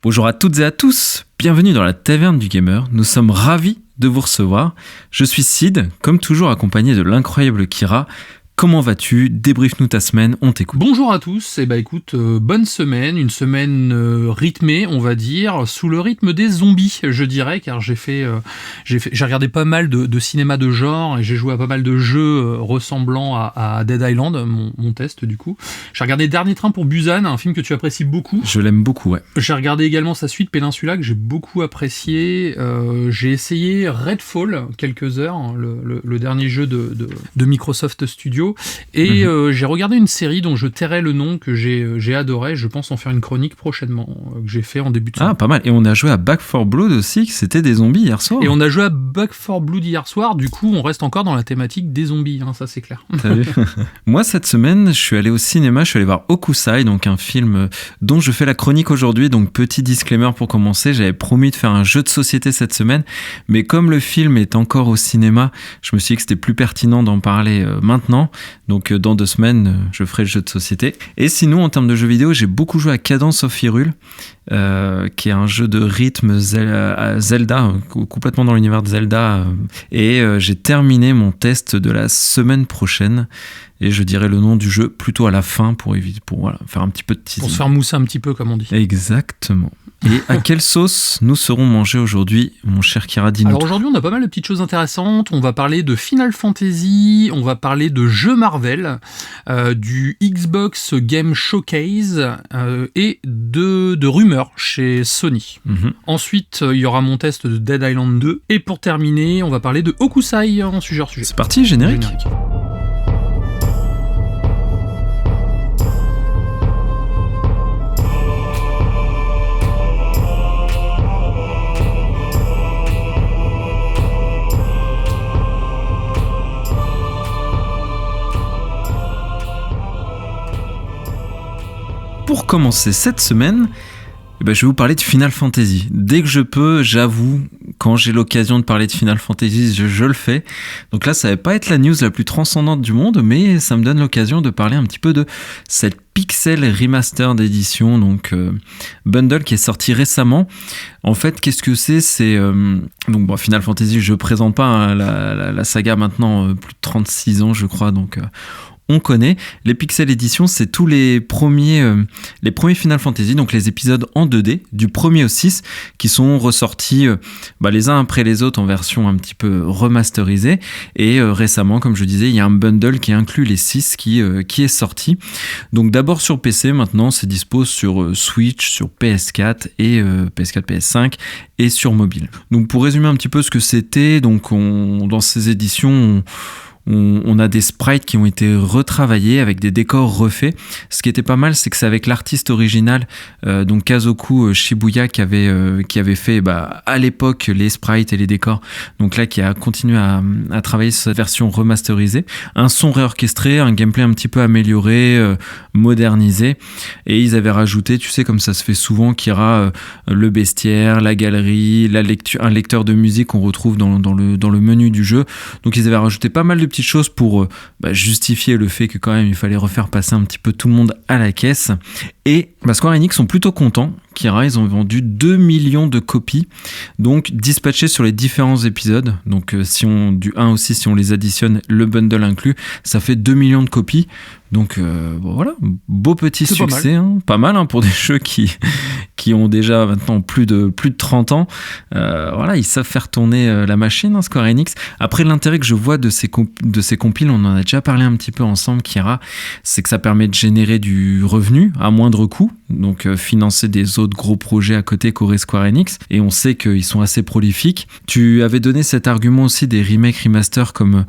Bonjour à toutes et à tous, bienvenue dans la Taverne du Gamer, nous sommes ravis de vous recevoir. Je suis Sid, comme toujours accompagné de l'incroyable Kira. Comment vas-tu ? Débrief-nous ta semaine, on t'écoute. Bonjour à tous, écoute, bonne semaine, une semaine rythmée, on va dire, sous le rythme des zombies, je dirais, car j'ai regardé pas mal de cinéma de genre et j'ai joué à pas mal de jeux ressemblant à Dead Island, mon test du coup. J'ai regardé Dernier Train pour Busan, un film que tu apprécies beaucoup. Je l'aime beaucoup, ouais. J'ai regardé également sa suite Peninsula que j'ai beaucoup apprécié. J'ai essayé Redfall quelques heures, hein, le dernier jeu de Microsoft Studio. Et j'ai regardé une série dont je tairai le nom que j'ai adoré. Je pense en faire une chronique prochainement que j'ai fait en début de semaine. Ah, pas mal. Et on a joué à Back 4 Blood aussi, que c'était des zombies hier soir. Et on a joué à Back 4 Blood hier soir. Du coup, on reste encore dans la thématique des zombies, hein, ça c'est clair. T'as vu ? Moi, cette semaine, je suis allé au cinéma. Je suis allé voir Hokusai, donc un film dont je fais la chronique aujourd'hui. Donc petit disclaimer pour commencer, j'avais promis de faire un jeu de société cette semaine, mais comme le film est encore au cinéma, je me suis dit que c'était plus pertinent d'en parler maintenant. Donc dans 2 semaines, je ferai le jeu de société. Et sinon, en termes de jeux vidéo, j'ai beaucoup joué à Cadence of Hyrule, qui est un jeu de rythme Zelda, complètement dans l'univers de Zelda. Et j'ai terminé mon test de la semaine prochaine. Et je dirai le nom du jeu plutôt à la fin pour voilà, faire un petit peu de teasing. Pour se faire mousser un petit peu, comme on dit. Exactement. Et à quelle sauce nous serons mangés aujourd'hui, mon cher Kira, dis-nous. Alors aujourd'hui, on a pas mal de petites choses intéressantes. On va parler de Final Fantasy, on va parler de jeux Marvel, du Xbox Game Showcase et de rumeurs chez Sony. Ensuite, il y aura mon test de Dead Island 2. Et pour terminer, on va parler de Hokusai en sujet. C'est parti, générique. Pour commencer cette semaine, je vais vous parler de Final Fantasy. Dès que je peux, j'avoue, quand j'ai l'occasion de parler de Final Fantasy, je le fais. Donc là, ça va pas être la news la plus transcendante du monde, mais ça me donne l'occasion de parler un petit peu de cette Pixel Remastered d'édition, donc bundle qui est sorti récemment. En fait, qu'est-ce que c'est ? C'est Final Fantasy, je présente pas hein, la saga maintenant, plus de 36 ans, je crois, donc... on connaît. Les Pixel Edition, c'est tous les premiers Final Fantasy, donc les épisodes en 2D, du 1er au 6, qui sont ressortis les uns après les autres en version un petit peu remasterisée. Et récemment, comme je disais, il y a un bundle qui inclut les 6 qui est sorti. Donc d'abord sur PC, maintenant c'est dispo sur Switch, sur PS4 et PS4, PS5 et sur mobile. Donc pour résumer un petit peu ce que c'était, donc dans ces éditions, on a des sprites qui ont été retravaillés avec des décors refaits. Ce qui était pas mal, c'est que c'est avec l'artiste original, donc Kazoku Shibuya, qui avait fait à l'époque les sprites et les décors. Donc là, qui a continué à travailler sur cette version remasterisée. Un son réorchestré, un gameplay un petit peu amélioré, modernisé. Et ils avaient rajouté, tu sais, comme ça se fait souvent, Kira, le bestiaire, la galerie, un lecteur de musique qu'on retrouve dans le menu du jeu. Donc ils avaient rajouté pas mal de petites choses pour justifier le fait que quand même il fallait refaire passer un petit peu tout le monde à la caisse. Et Square Enix sont plutôt contents. Kira, ils ont vendu 2 millions de copies, donc dispatchées sur les différents épisodes. Donc du 1 au 6, si on les additionne, le bundle inclus, ça fait 2 millions de copies. Donc voilà, beau petit c'est succès, pas mal pour des jeux qui ont déjà maintenant plus de 30 ans. Voilà, ils savent faire tourner la machine, Square Enix. Après, l'intérêt que je vois de ces compiles, on en a déjà parlé un petit peu ensemble, Kira, c'est que ça permet de générer du revenu à moindre coût, donc financer des autres gros projets à côté qu'aurait Square Enix, et on sait qu'ils sont assez prolifiques. Tu avais donné cet argument aussi des remakes, remasters, comme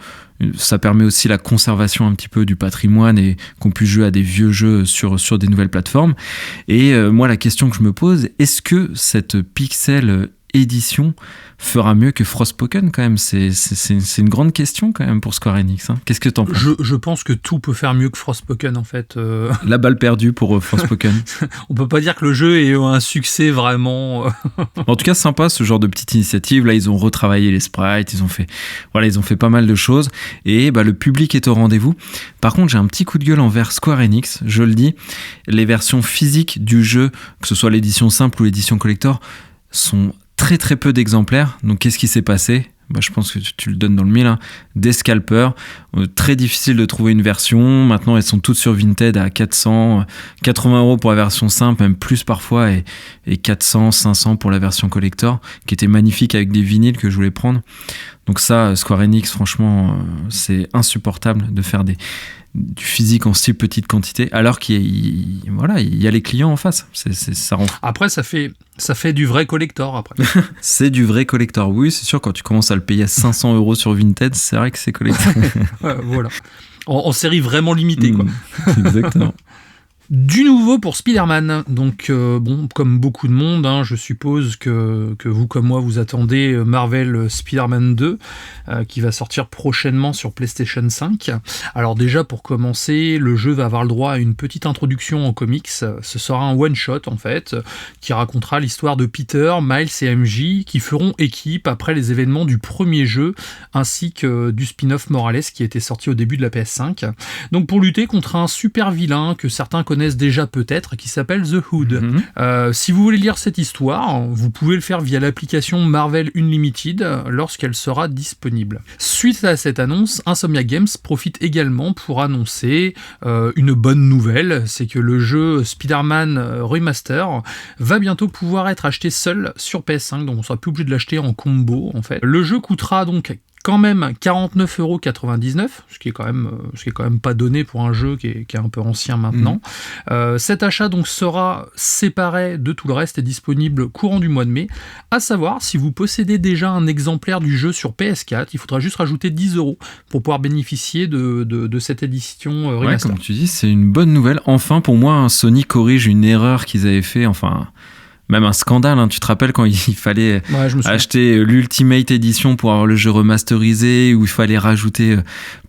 ça permet aussi la conservation un petit peu du patrimoine et qu'on puisse jouer à des vieux jeux sur des nouvelles plateformes. Et moi, la question que je me pose, est-ce que cette Pixel édition fera mieux que Frostpoken quand même? C'est une grande question quand même pour Square Enix. Hein. Qu'est-ce que t'en penses? Je pense que tout peut faire mieux que Frostpoken en fait. La balle perdue pour Frostpoken. On peut pas dire que le jeu ait un succès vraiment. En tout cas, sympa ce genre de petite initiative. Là, ils ont retravaillé les sprites, ils ont fait pas mal de choses et le public est au rendez-vous. Par contre, j'ai un petit coup de gueule envers Square Enix. Je le dis, les versions physiques du jeu, que ce soit l'édition simple ou l'édition collector, sont très très peu d'exemplaires. Donc qu'est-ce qui s'est passé? Je pense que tu le donnes dans le mille. Hein. Des scalpers, très difficile de trouver une version. Maintenant, elles sont toutes sur Vinted à 400, 80 € pour la version simple, même plus parfois, et 400, 500 pour la version collector, qui était magnifique avec des vinyles que je voulais prendre. Donc ça, Square Enix, franchement, c'est insupportable de faire du physique en si petite quantité, alors qu'il y a les clients en face. Ça rend... Après, ça fait du vrai collector, après. C'est du vrai collector, oui, c'est sûr, quand tu commences à le payer à 500 € sur Vinted, c'est vrai que c'est collector. Voilà. En série vraiment limitée, quoi. Exactement. Du nouveau pour Spider-Man, donc comme beaucoup de monde, hein, je suppose que vous comme moi vous attendez Marvel Spider-Man 2 qui va sortir prochainement sur PlayStation 5. Alors déjà pour commencer, le jeu va avoir le droit à une petite introduction en comics, ce sera un one-shot en fait, qui racontera l'histoire de Peter, Miles et MJ qui feront équipe après les événements du premier jeu ainsi que du spin-off Morales qui était sorti au début de la PS5. Donc pour lutter contre un super vilain que certains connaissent déjà peut-être, qui s'appelle The Hood. Si vous voulez lire cette histoire, vous pouvez le faire via l'application Marvel Unlimited lorsqu'elle sera disponible. Suite à cette annonce, Insomniac Games profite également pour annoncer une bonne nouvelle, c'est que le jeu Spider-Man Remaster va bientôt pouvoir être acheté seul sur PS5, donc on sera plus obligé de l'acheter en combo en fait. Le jeu coûtera donc quand même 49,99 €, ce qui est quand même pas donné pour un jeu qui est un peu ancien maintenant. Cet achat donc sera séparé de tout le reste et disponible courant du mois de mai. À savoir, si vous possédez déjà un exemplaire du jeu sur PS4, il faudra juste rajouter 10 € pour pouvoir bénéficier de cette édition remaster. Ouais, comme tu dis, c'est une bonne nouvelle. Enfin, pour moi, Sony corrige une erreur qu'ils avaient fait, même un scandale, hein. Tu te rappelles quand il fallait acheter l'Ultimate Edition pour avoir le jeu remasterisé, où il fallait rajouter,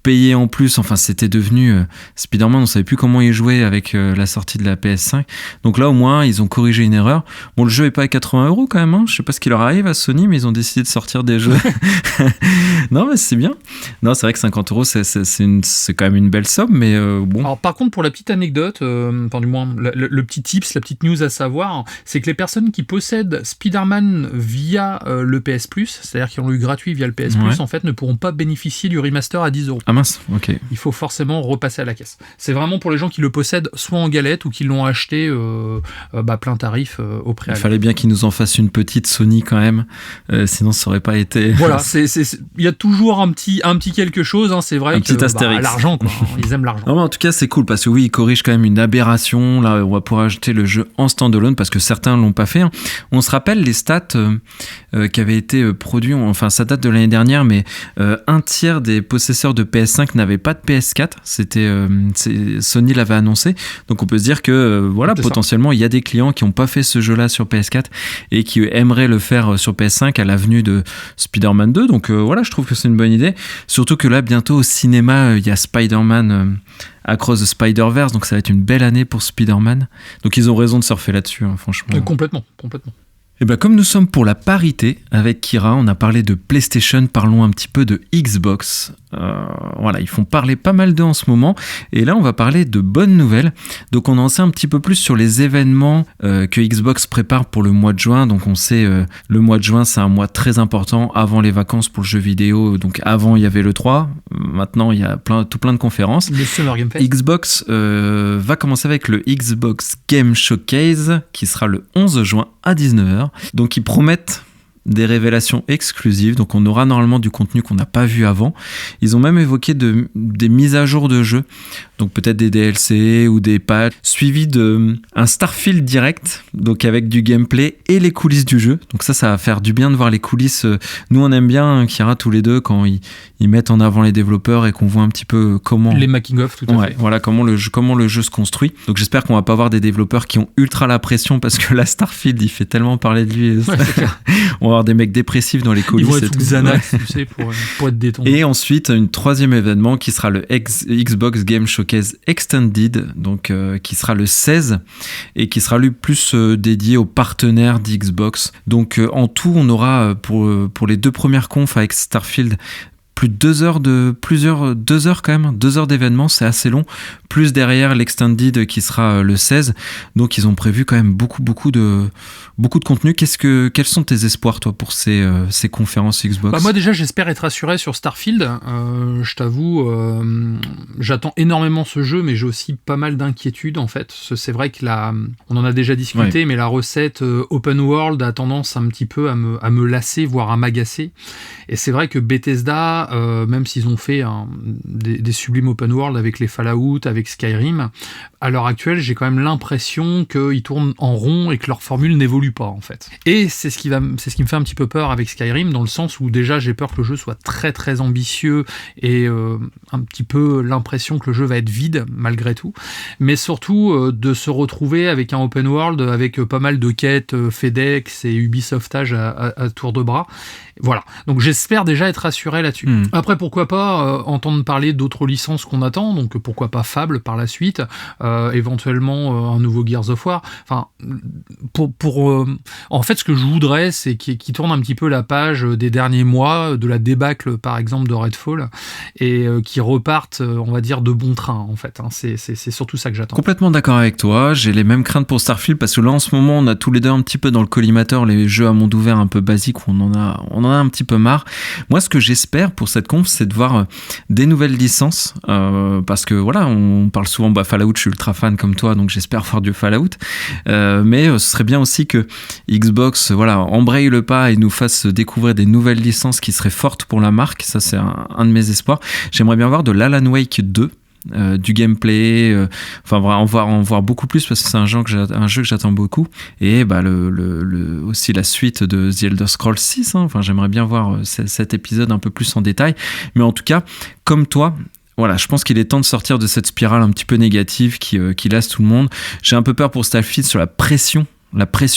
payer en plus, c'était devenu Spider-Man, on savait plus comment y jouer avec la sortie de la PS5. Donc là au moins ils ont corrigé une erreur. Bon, le jeu est pas à 80 € quand même, hein. Je sais pas ce qui leur arrive à Sony, mais ils ont décidé de sortir des jeux. Non mais c'est bien. Non, c'est vrai que 50 € c'est quand même une belle somme, mais bon. Alors par contre, pour la petite anecdote, du moins le petit tips, la petite news à savoir, c'est que les personnes qui possèdent Spider-Man via le PS Plus, c'est-à-dire qui ont eu gratuit via le PS Plus, en fait ne pourront pas bénéficier du remaster à 10 €. Ah mince, ok. Il faut forcément repasser à la caisse. C'est vraiment pour les gens qui le possèdent soit en galette ou qui l'ont acheté plein tarif au préalable. Il fallait bien qu'ils nous en fassent une petite Sony quand même, sinon ça aurait pas été... Voilà, il y a toujours un petit quelque chose, hein, c'est vrai, un petit astérix. L'argent, quoi, ils aiment l'argent. Non, mais en tout cas c'est cool parce que oui, ils corrigent quand même une aberration. Là on va pouvoir acheter le jeu en standalone parce que certains l'ont pas fait, hein. On se rappelle les stats qui avaient été produits, ça date de l'année dernière, mais un tiers des possesseurs de PS5 n'avaient pas de PS4, Sony l'avait annoncé, donc on peut se dire que potentiellement il y a des clients qui n'ont pas fait ce jeu-là sur PS4 et qui aimeraient le faire sur PS5 à l'avenue de Spider-Man 2, donc je trouve que c'est une bonne idée, surtout que là bientôt au cinéma il y a Spider-Man Across the Spider-Verse, donc ça va être une belle année pour Spider-Man, donc ils ont raison de surfer là-dessus, hein, franchement. Complètement. Et comme nous sommes pour la parité avec Kira, on a parlé de PlayStation, parlons un petit peu de Xbox. Ils font parler pas mal d'eux en ce moment. Et là, on va parler de bonnes nouvelles. Donc, on en sait un petit peu plus sur les événements que Xbox prépare pour le mois de juin. Donc, on sait, le mois de juin, c'est un mois très important avant les vacances pour le jeu vidéo. Donc, avant, il y avait l'E3. Maintenant, il y a tout plein de conférences. Le Summer Game Fest. Xbox va commencer avec le Xbox Game Showcase qui sera le 11 juin à 19h. Donc, ils promettent des révélations exclusives, donc on aura normalement du contenu qu'on n'a pas vu avant. Ils ont même évoqué des mises à jour de jeux donc peut-être des DLC ou des patchs, suivi d'un Starfield direct, donc avec du gameplay et les coulisses du jeu. Donc ça va faire du bien de voir les coulisses. Nous on aime bien, Kira, tous les deux, quand ils mettent en avant les développeurs et qu'on voit un petit peu comment... Les making-of, tout à fait. Voilà, comment le jeu se construit. Donc j'espère qu'on va pas avoir des développeurs qui ont ultra la pression, parce que là, Starfield, il fait tellement parler de lui. On va avoir des mecs dépressifs dans les coulisses. Ils vont être Xanax, tu sais, pour être détendus. Et ensuite, un troisième événement qui sera le Xbox Game Showcase Extended, donc qui sera le 16 et qui sera lui plus dédié aux partenaires d'Xbox. Donc en tout, on aura pour les 2 premières confs avec Starfield plus de 2 heures 2 heures quand même, 2 heures d'événements, c'est assez long, plus derrière l'extended qui sera le 16, donc ils ont prévu quand même beaucoup de contenu. Quels sont tes espoirs, toi, pour ces conférences Xbox ? Moi déjà, j'espère être rassuré sur Starfield. Je t'avoue, j'attends énormément ce jeu, mais j'ai aussi pas mal d'inquiétudes en fait. C'est vrai que on en a déjà discuté, mais la recette open world a tendance un petit peu à me lasser, voire à m'agacer. Et c'est vrai que Bethesda, même s'ils ont fait des sublimes open world avec les Fallout, avec Skyrim, à l'heure actuelle, j'ai quand même l'impression qu'ils tournent en rond et que leur formule n'évolue pas en fait. Et c'est ce qui me fait un petit peu peur avec Skyrim, dans le sens où déjà j'ai peur que le jeu soit très très ambitieux et un petit peu l'impression que le jeu va être vide malgré tout, mais surtout de se retrouver avec un open world avec pas mal de quêtes FedEx et Ubisoftage à tour de bras. Voilà, donc j'espère déjà être rassuré là-dessus. Après, pourquoi pas entendre parler d'autres licences qu'on attend, donc pourquoi pas Fable par la suite, éventuellement un nouveau Gears of War. Enfin, en fait, ce que je voudrais, c'est qu'ils tournent un petit peu la page des derniers mois, de la débâcle par exemple de Redfall, et qu'ils repartent, on va dire, de bon train en fait. C'est surtout ça que j'attends. Complètement d'accord avec toi, j'ai les mêmes craintes pour Starfield, parce que là en ce moment on a tous les deux un petit peu dans le collimateur les jeux à monde ouvert un peu basiques où on en a un petit peu marre. Moi, ce que j'espère pour cette conf, c'est de voir des nouvelles licences, parce que voilà, on parle souvent Fallout, je suis ultra fan comme toi, donc j'espère voir du Fallout, mais ce serait bien aussi que Xbox embraye le pas et nous fasse découvrir des nouvelles licences qui seraient fortes pour la marque. Ça, c'est un de mes espoirs. J'aimerais bien voir de l'Alan Wake 2, du gameplay, en voir beaucoup plus, parce que c'est un jeu que j'attends beaucoup, et aussi la suite de The Elder Scrolls 6, j'aimerais bien voir cet épisode un peu plus en détail, mais en tout cas, comme toi, voilà, je pense qu'il est temps de sortir de cette spirale un petit peu négative qui lasse tout le monde. J'ai un peu peur pour Starfield sur la pression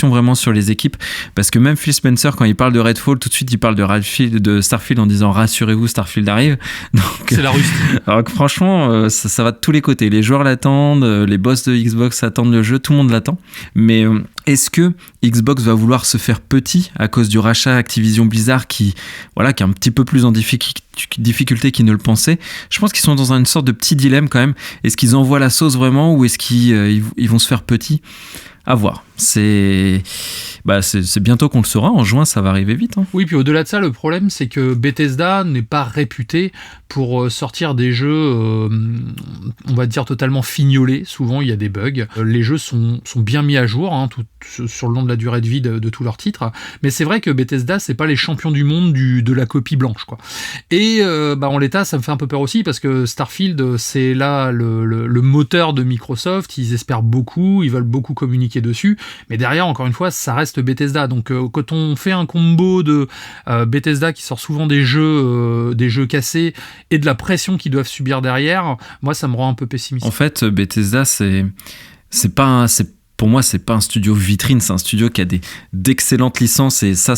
vraiment sur les équipes, parce que même Phil Spencer, quand il parle de Redfall, tout de suite il parle de Starfield en disant rassurez-vous, Starfield arrive. Donc, c'est la Russie. Alors que franchement, ça va de tous les côtés. Les joueurs l'attendent, les boss de Xbox attendent le jeu, tout le monde l'attend. Mais est-ce que Xbox va vouloir se faire petit à cause du rachat Activision Blizzard qui est un petit peu plus en difficulté qu'ils ne le pensaient? Je pense qu'ils sont dans une sorte de petit dilemme quand même. Est-ce qu'ils envoient la sauce vraiment, ou est-ce qu'ils vont se faire petit? À voir. C'est bientôt qu'on le saura. En juin, ça va arriver vite. Oui, puis au-delà de ça, le problème, c'est que Bethesda n'est pas réputé pour sortir des jeux, on va dire, totalement fignolés. Souvent, il y a des bugs. Les jeux sont bien mis à jour, tout sur le long de la durée de vie de tous leurs titres. Mais c'est vrai que Bethesda, c'est pas les champions du monde de la copie blanche, quoi. Et en l'état, ça me fait un peu peur aussi, parce que Starfield, c'est là le moteur de Microsoft. Ils espèrent beaucoup, ils veulent beaucoup communiquer dessus, mais derrière, encore une fois, ça reste Bethesda. Donc quand on fait un combo de Bethesda qui sort souvent des jeux cassés et de la pression qu'ils doivent subir derrière, moi ça me rend un peu pessimiste. En fait, Bethesda, pour moi, c'est pas un studio vitrine, c'est un studio qui a d'excellentes licences, et ça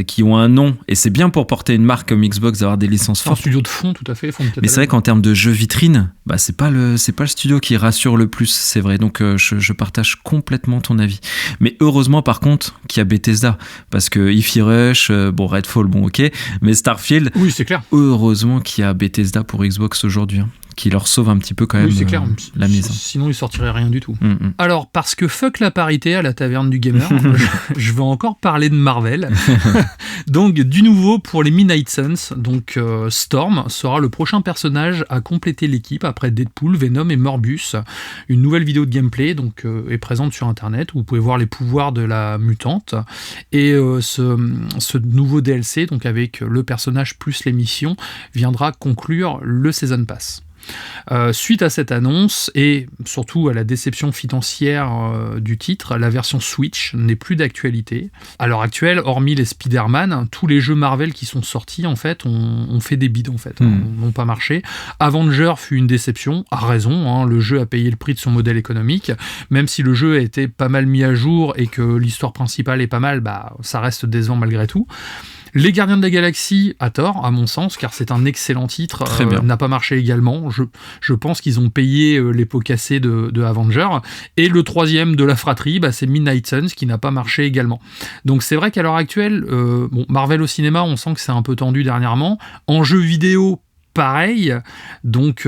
qui ont un nom, et c'est bien pour porter une marque comme Xbox d'avoir des licences fortes. Un studio de fond, tout à fait. Mais c'est vrai qu'en termes de jeux vitrine, c'est pas le studio qui rassure le plus, c'est vrai. Donc je partage complètement ton avis. Mais heureusement par contre qu'il y a Bethesda, parce que Hi-Fi Rush, Redfall, ok, mais Starfield, oui, c'est clair. Heureusement qu'il y a Bethesda pour Xbox aujourd'hui, qui leur sauve un petit peu quand même, oui, c'est clair. La mise. Sinon, ils sortiraient rien du tout. Alors, parce que fuck la parité à la taverne du gamer, je vais encore parler de Marvel. Donc, du nouveau pour les Midnight Suns. Donc, Storm sera le prochain personnage à compléter l'équipe après Deadpool, Venom et Morbius. Une nouvelle vidéo de gameplay est présente sur Internet, où vous pouvez voir les pouvoirs de la mutante. Et ce nouveau DLC, donc avec le personnage plus les missions, viendra conclure le Season Pass. Suite à cette annonce et surtout à la déception financière du titre, la version Switch n'est plus d'actualité. À l'heure actuelle, hormis les Spider-Man, tous les jeux Marvel qui sont sortis en fait ont fait des bides en fait, n'ont pas marché. Avenger fut une déception, à raison, le jeu a payé le prix de son modèle économique, même si le jeu a été pas mal mis à jour et que l'histoire principale est pas mal, ça reste décevant malgré tout. Les Gardiens de la Galaxie, à tort, à mon sens, car c'est un excellent titre, n'a pas marché également. Je pense qu'ils ont payé les pots cassés de Avenger. Et le troisième de la fratrie, c'est Midnight Suns, qui n'a pas marché également. Donc c'est vrai qu'à l'heure actuelle, Marvel au cinéma, on sent que c'est un peu tendu dernièrement. En jeu vidéo, pareil, donc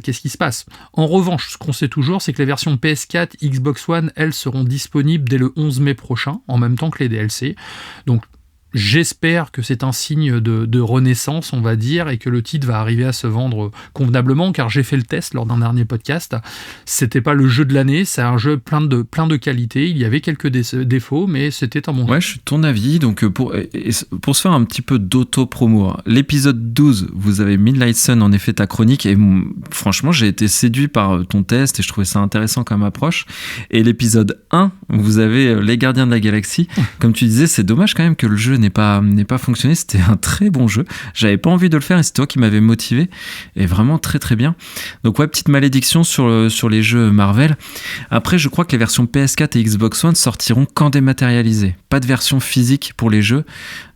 qu'est-ce qui se passe ? En revanche, ce qu'on sait toujours, c'est que les versions PS4, Xbox One, elles seront disponibles dès le 11 mai prochain, en même temps que les DLC. Donc j'espère que c'est un signe de renaissance, on va dire, et que le titre va arriver à se vendre convenablement, car j'ai fait le test lors d'un dernier podcast. C'était pas le jeu de l'année, c'est un jeu plein de qualités. Il y avait quelques défauts, mais c'était un bon jeu. Ouais, je suis de ton avis. Donc, pour se faire un petit peu d'auto-promo, l'épisode 12, vous avez Midnight Sun, en effet, ta chronique, et franchement, j'ai été séduit par ton test, et je trouvais ça intéressant comme approche. Et l'épisode 1, vous avez Les Gardiens de la Galaxie. Comme tu disais, c'est dommage quand même que le jeu n'ait pas fonctionné. C'était un très bon jeu, j'avais pas envie de le faire et c'est toi qui m'avais motivé, et vraiment très très bien. Donc ouais, petite malédiction sur les jeux Marvel. Après, je crois que les versions PS4 et Xbox One sortiront qu'en dématérialisé, pas de version physique pour les jeux,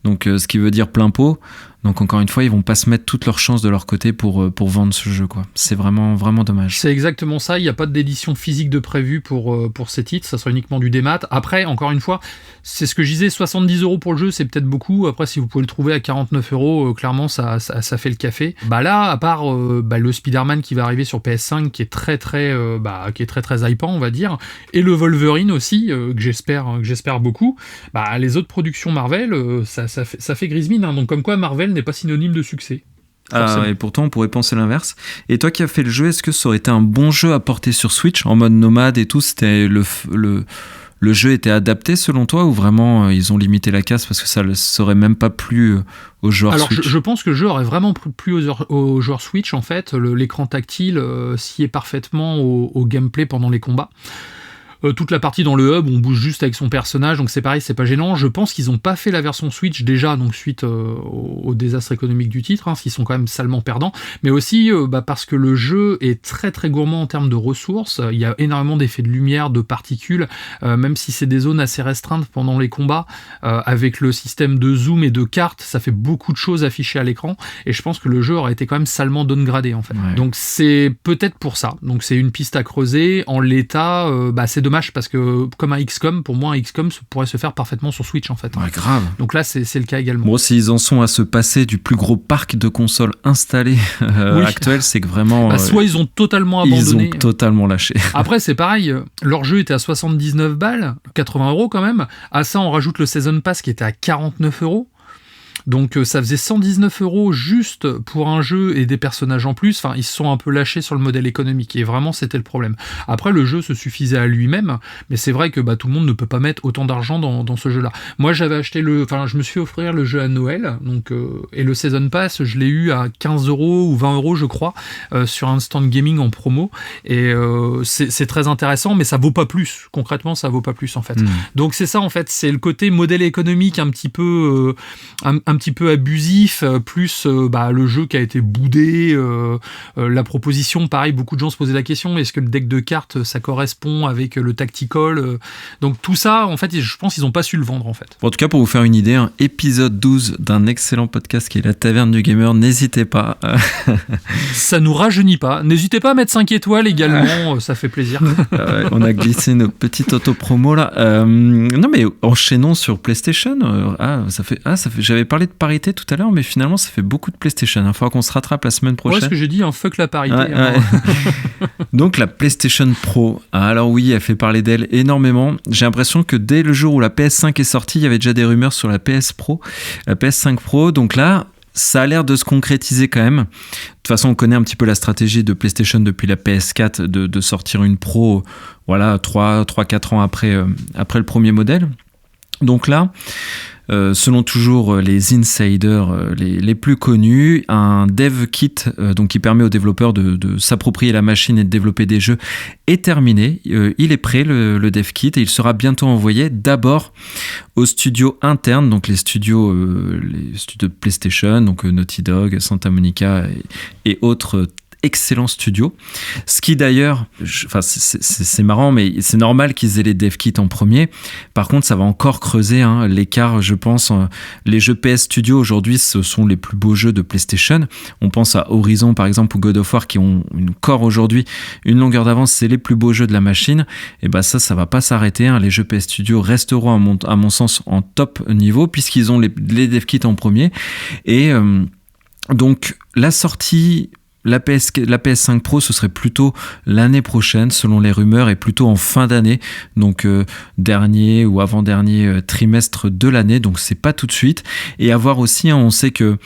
donc ce qui veut dire plein pot. Donc encore une fois, ils vont pas se mettre toutes leurs chances de leur côté pour vendre ce jeu, quoi. C'est vraiment, vraiment dommage. C'est exactement ça, il n'y a pas d'édition physique de prévu pour ces titres, ça sera uniquement du démat. Après, encore une fois, c'est ce que je disais, 70€ pour le jeu, c'est peut-être beaucoup. Après, si vous pouvez le trouver à 49€, clairement, ça fait le café. Là, à part le Spider-Man qui va arriver sur PS5, qui est très très hypant, on va dire, et le Wolverine aussi, que j'espère beaucoup, les autres productions Marvel, ça fait grise mine, hein. Donc comme quoi Marvel n'est pas synonyme de succès. Et pourtant on pourrait penser l'inverse. Et toi qui as fait le jeu, est-ce que ça aurait été un bon jeu à porter sur Switch en mode nomade et tout? C'était le jeu était adapté selon toi, ou vraiment ils ont limité la casse parce que ça ne serait même pas plu aux joueurs Switch? Alors je pense que le jeu aurait vraiment plu aux joueurs Switch. En fait, l'écran tactile s'y est parfaitement au gameplay pendant les combats. Toute la partie dans le hub, on bouge juste avec son personnage, donc c'est pareil, c'est pas gênant. Je pense qu'ils n'ont pas fait la version Switch déjà, donc suite au désastre économique du titre, parce qu'ils sont quand même salement perdants, mais aussi parce que le jeu est très très gourmand en termes de ressources. Il y a énormément d'effets de lumière, de particules, même si c'est des zones assez restreintes pendant les combats, avec le système de zoom et de carte, ça fait beaucoup de choses affichées à l'écran, et je pense que le jeu aurait été quand même salement downgradé en fait. Ouais. Donc c'est peut-être pour ça. Donc c'est une piste à creuser. En l'état, c'est dommage parce que comme un XCOM, pour moi un XCOM pourrait se faire parfaitement sur Switch en fait. Ouais, grave. Donc là c'est le cas également. Bon, s'ils en sont à se passer du plus gros parc de consoles installé actuel, c'est que vraiment soit ils ont totalement abandonné. Ils ont totalement lâché. Après c'est pareil, leur jeu était à 79 balles, 80€ quand même. À ça on rajoute le Season Pass qui était à 49€. Donc ça faisait 119€ juste pour un jeu et des personnages en plus. Enfin, ils se sont un peu lâchés sur le modèle économique et vraiment c'était le problème. Après, le jeu se suffisait à lui-même, mais c'est vrai que tout le monde ne peut pas mettre autant d'argent dans ce jeu-là. Moi, je me suis fait offrir le jeu à Noël, donc et le Season Pass, je l'ai eu à 15€ ou 20€, je crois, sur Instant Gaming en promo. Et c'est très intéressant, mais ça vaut pas plus. Concrètement, ça vaut pas plus en fait. Donc c'est ça en fait, c'est le côté modèle économique un petit peu abusif, plus le jeu qui a été boudé, la proposition, pareil, beaucoup de gens se posaient la question, est-ce que le deck de cartes ça correspond avec le tactical, donc tout ça en fait je pense qu'ils n'ont pas su le vendre en fait. En tout cas, pour vous faire une idée, épisode 12 d'un excellent podcast qui est La Taverne du Gamer, n'hésitez pas. Ça nous rajeunit pas, n'hésitez pas à mettre 5 étoiles également, ça fait plaisir. On a glissé nos petites auto-promos là. Non mais enchaînons sur PlayStation. J'avais parlé de parité tout à l'heure, mais finalement ça fait beaucoup de PlayStation. Il faudra qu'on se rattrape la semaine prochaine. Ouais, ce que j'ai dit, fuck la parité. Donc la PlayStation Pro, alors oui, elle fait parler d'elle énormément. J'ai l'impression que dès le jour où la PS5 est sortie, il y avait déjà des rumeurs sur la PS Pro, la PS5 Pro. Donc là, ça a l'air de se concrétiser quand même. De toute façon, on connaît un petit peu la stratégie de PlayStation depuis la PS4 de sortir une Pro, 3-4 ans après le premier modèle. Donc là, selon toujours les insiders les plus connus, un dev kit donc qui permet aux développeurs de s'approprier la machine et de développer des jeux est terminé. Il est prêt, le dev kit, et il sera bientôt envoyé d'abord aux studios internes, donc les studios de PlayStation, donc Naughty Dog, Santa Monica et autres excellents studios. Ce qui d'ailleurs, c'est marrant, mais c'est normal qu'ils aient les dev kits en premier. Par contre, ça va encore creuser l'écart, je pense. Les jeux PS Studio aujourd'hui, ce sont les plus beaux jeux de PlayStation. On pense à Horizon, par exemple, ou God of War, qui ont encore aujourd'hui une longueur d'avance. C'est les plus beaux jeux de la machine. Et ben ça va pas s'arrêter. Les jeux PS Studio resteront, à mon sens, en top niveau, puisqu'ils ont les dev kits en premier. Et donc, la sortie... La PS5 Pro, ce serait plutôt l'année prochaine, selon les rumeurs, et plutôt en fin d'année, donc dernier ou avant-dernier trimestre de l'année, donc c'est pas tout de suite. Et à voir aussi, on sait que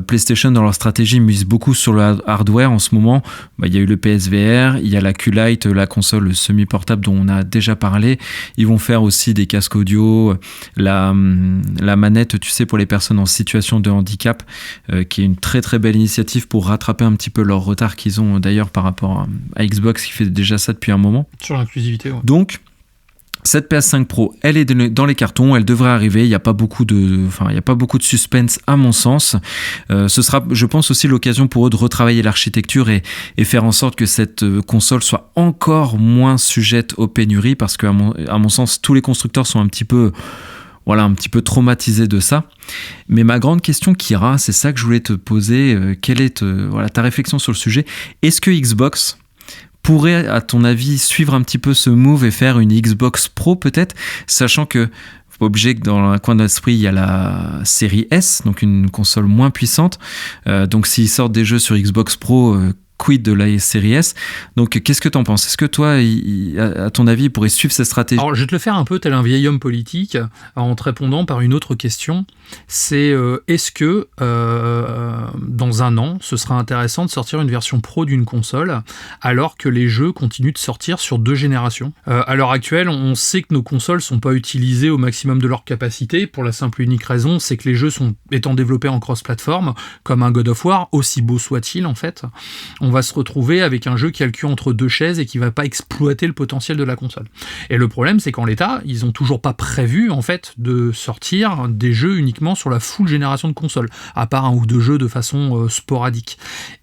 PlayStation, dans leur stratégie, mise beaucoup sur le hardware en ce moment. Il y a eu le PSVR, il y a la Q-Lite, la console semi-portable dont on a déjà parlé. Ils vont faire aussi des casques audio, la manette, tu sais, pour les personnes en situation de handicap, qui est une très très belle initiative pour rattraper un petit peu leur retard qu'ils ont d'ailleurs par rapport à Xbox, qui fait déjà ça depuis un moment. Sur l'inclusivité, ouais. Donc, cette PS5 Pro, elle est dans les cartons, elle devrait arriver. Il n'y a pas beaucoup de suspense à mon sens. Ce sera, je pense, aussi l'occasion pour eux de retravailler l'architecture et faire en sorte que cette console soit encore moins sujette aux pénuries, parce qu'à mon sens, tous les constructeurs sont un petit peu traumatisé de ça. Mais ma grande question, Kira, c'est ça que je voulais te poser. Quelle est ta réflexion sur le sujet? Est-ce que Xbox pourrait, à ton avis, suivre un petit peu ce move et faire une Xbox Pro peut-être, sachant que faut pas oublier que dans un coin de l'esprit, il y a la série S, donc une console moins puissante. Donc s'ils sortent des jeux sur Xbox Pro, quid de la série S. Donc qu'est-ce que tu en penses? Est-ce que toi, à ton avis, il pourrait suivre cette stratégie? Alors je vais te le faire un peu tel un vieil homme politique, en te répondant par une autre question. C'est est-ce que dans un an, ce sera intéressant de sortir une version pro d'une console alors que les jeux continuent de sortir sur 2 générations? À l'heure actuelle, on sait que nos consoles sont pas utilisées au maximum de leur capacité, pour la simple et unique raison, c'est que les jeux étant développés en cross-platform, comme un God of War, aussi beau soit-il en fait, on va se retrouver avec un jeu qui a le cul entre 2 chaises et qui va pas exploiter le potentiel de la console. Et le problème, c'est qu'en l'état, ils ont toujours pas prévu en fait de sortir des jeux uniquement sur la full génération de consoles, à part 1 ou 2 jeux de façon sporadique.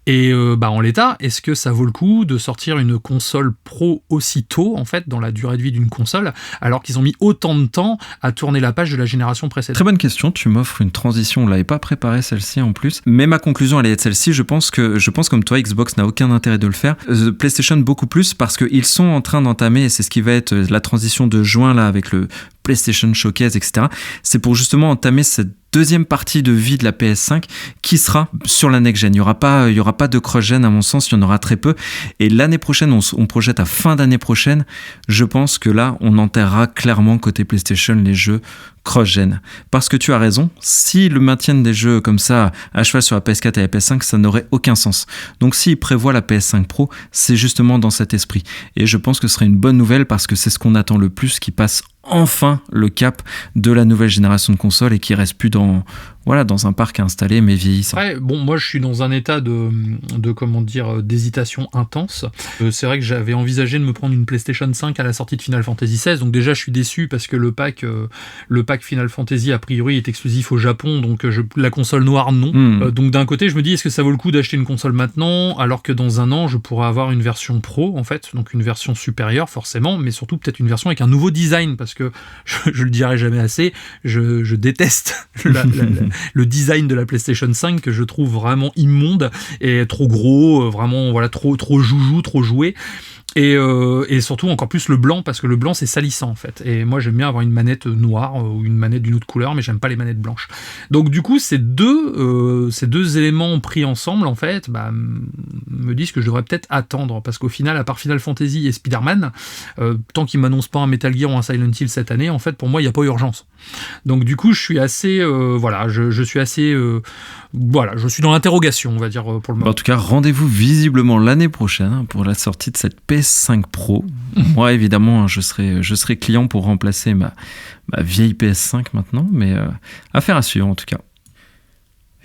Et en l'état, est-ce que ça vaut le coup de sortir une console pro aussitôt en fait dans la durée de vie d'une console, alors qu'ils ont mis autant de temps à tourner la page de la génération précédente? Très bonne question, tu m'offres une transition, on l'avait pas préparée celle-ci en plus, mais ma conclusion allait être celle-ci. Je pense comme toi, Xbox n'a aucun intérêt de le faire, PlayStation beaucoup plus, parce qu'ils sont en train d'entamer, et c'est ce qui va être la transition de juin là avec le PlayStation Showcase, etc. C'est pour justement entamer cette deuxième partie de vie de la PS5 qui sera sur la next-gen. Il y aura pas de cross-gen à mon sens, il y en aura très peu. Et l'année prochaine, on projette à fin d'année prochaine, je pense que là, on enterrera clairement côté PlayStation les jeux cross-gen. Parce que tu as raison, s'ils maintiennent des jeux comme ça à cheval sur la PS4 et la PS5, ça n'aurait aucun sens. Donc s'ils prévoient la PS5 Pro, c'est justement dans cet esprit. Et je pense que ce serait une bonne nouvelle, parce que c'est ce qu'on attend le plus, qui passe enfin le cap de la nouvelle génération de consoles et qui reste plus dans un parc installé mais vieillissant. Ouais, bon, moi je suis dans un état d'hésitation intense. C'est vrai que j'avais envisagé de me prendre une PlayStation 5 à la sortie de Final Fantasy XVI, donc déjà je suis déçu parce que le pack Final Fantasy a priori est exclusif au Japon, donc la console noire non. Donc d'un côté je me dis, est-ce que ça vaut le coup d'acheter une console maintenant alors que dans un an je pourrais avoir une version pro en fait, donc une version supérieure forcément, mais surtout peut-être une version avec un nouveau design, parce que je le dirai jamais assez, je déteste le design de la PlayStation 5 que je trouve vraiment immonde et trop gros, vraiment trop joujou, trop joué. Et surtout encore plus le blanc, parce que le blanc c'est salissant en fait, et moi j'aime bien avoir une manette noire ou une manette d'une autre couleur, mais j'aime pas les manettes blanches. Donc du coup ces deux éléments pris ensemble en fait me disent que je devrais peut-être attendre, parce qu'au final, à part Final Fantasy et Spider-Man, tant qu'ils m'annoncent pas un Metal Gear ou un Silent Hill cette année, en fait pour moi il n'y a pas urgence. Donc du coup je suis assez je suis dans l'interrogation, on va dire, pour le moment. En tout cas, rendez-vous visiblement l'année prochaine pour la sortie de cette PS5 PS5 Pro. Moi, évidemment, je serai client pour remplacer ma vieille PS5 maintenant, mais affaire à suivre en tout cas.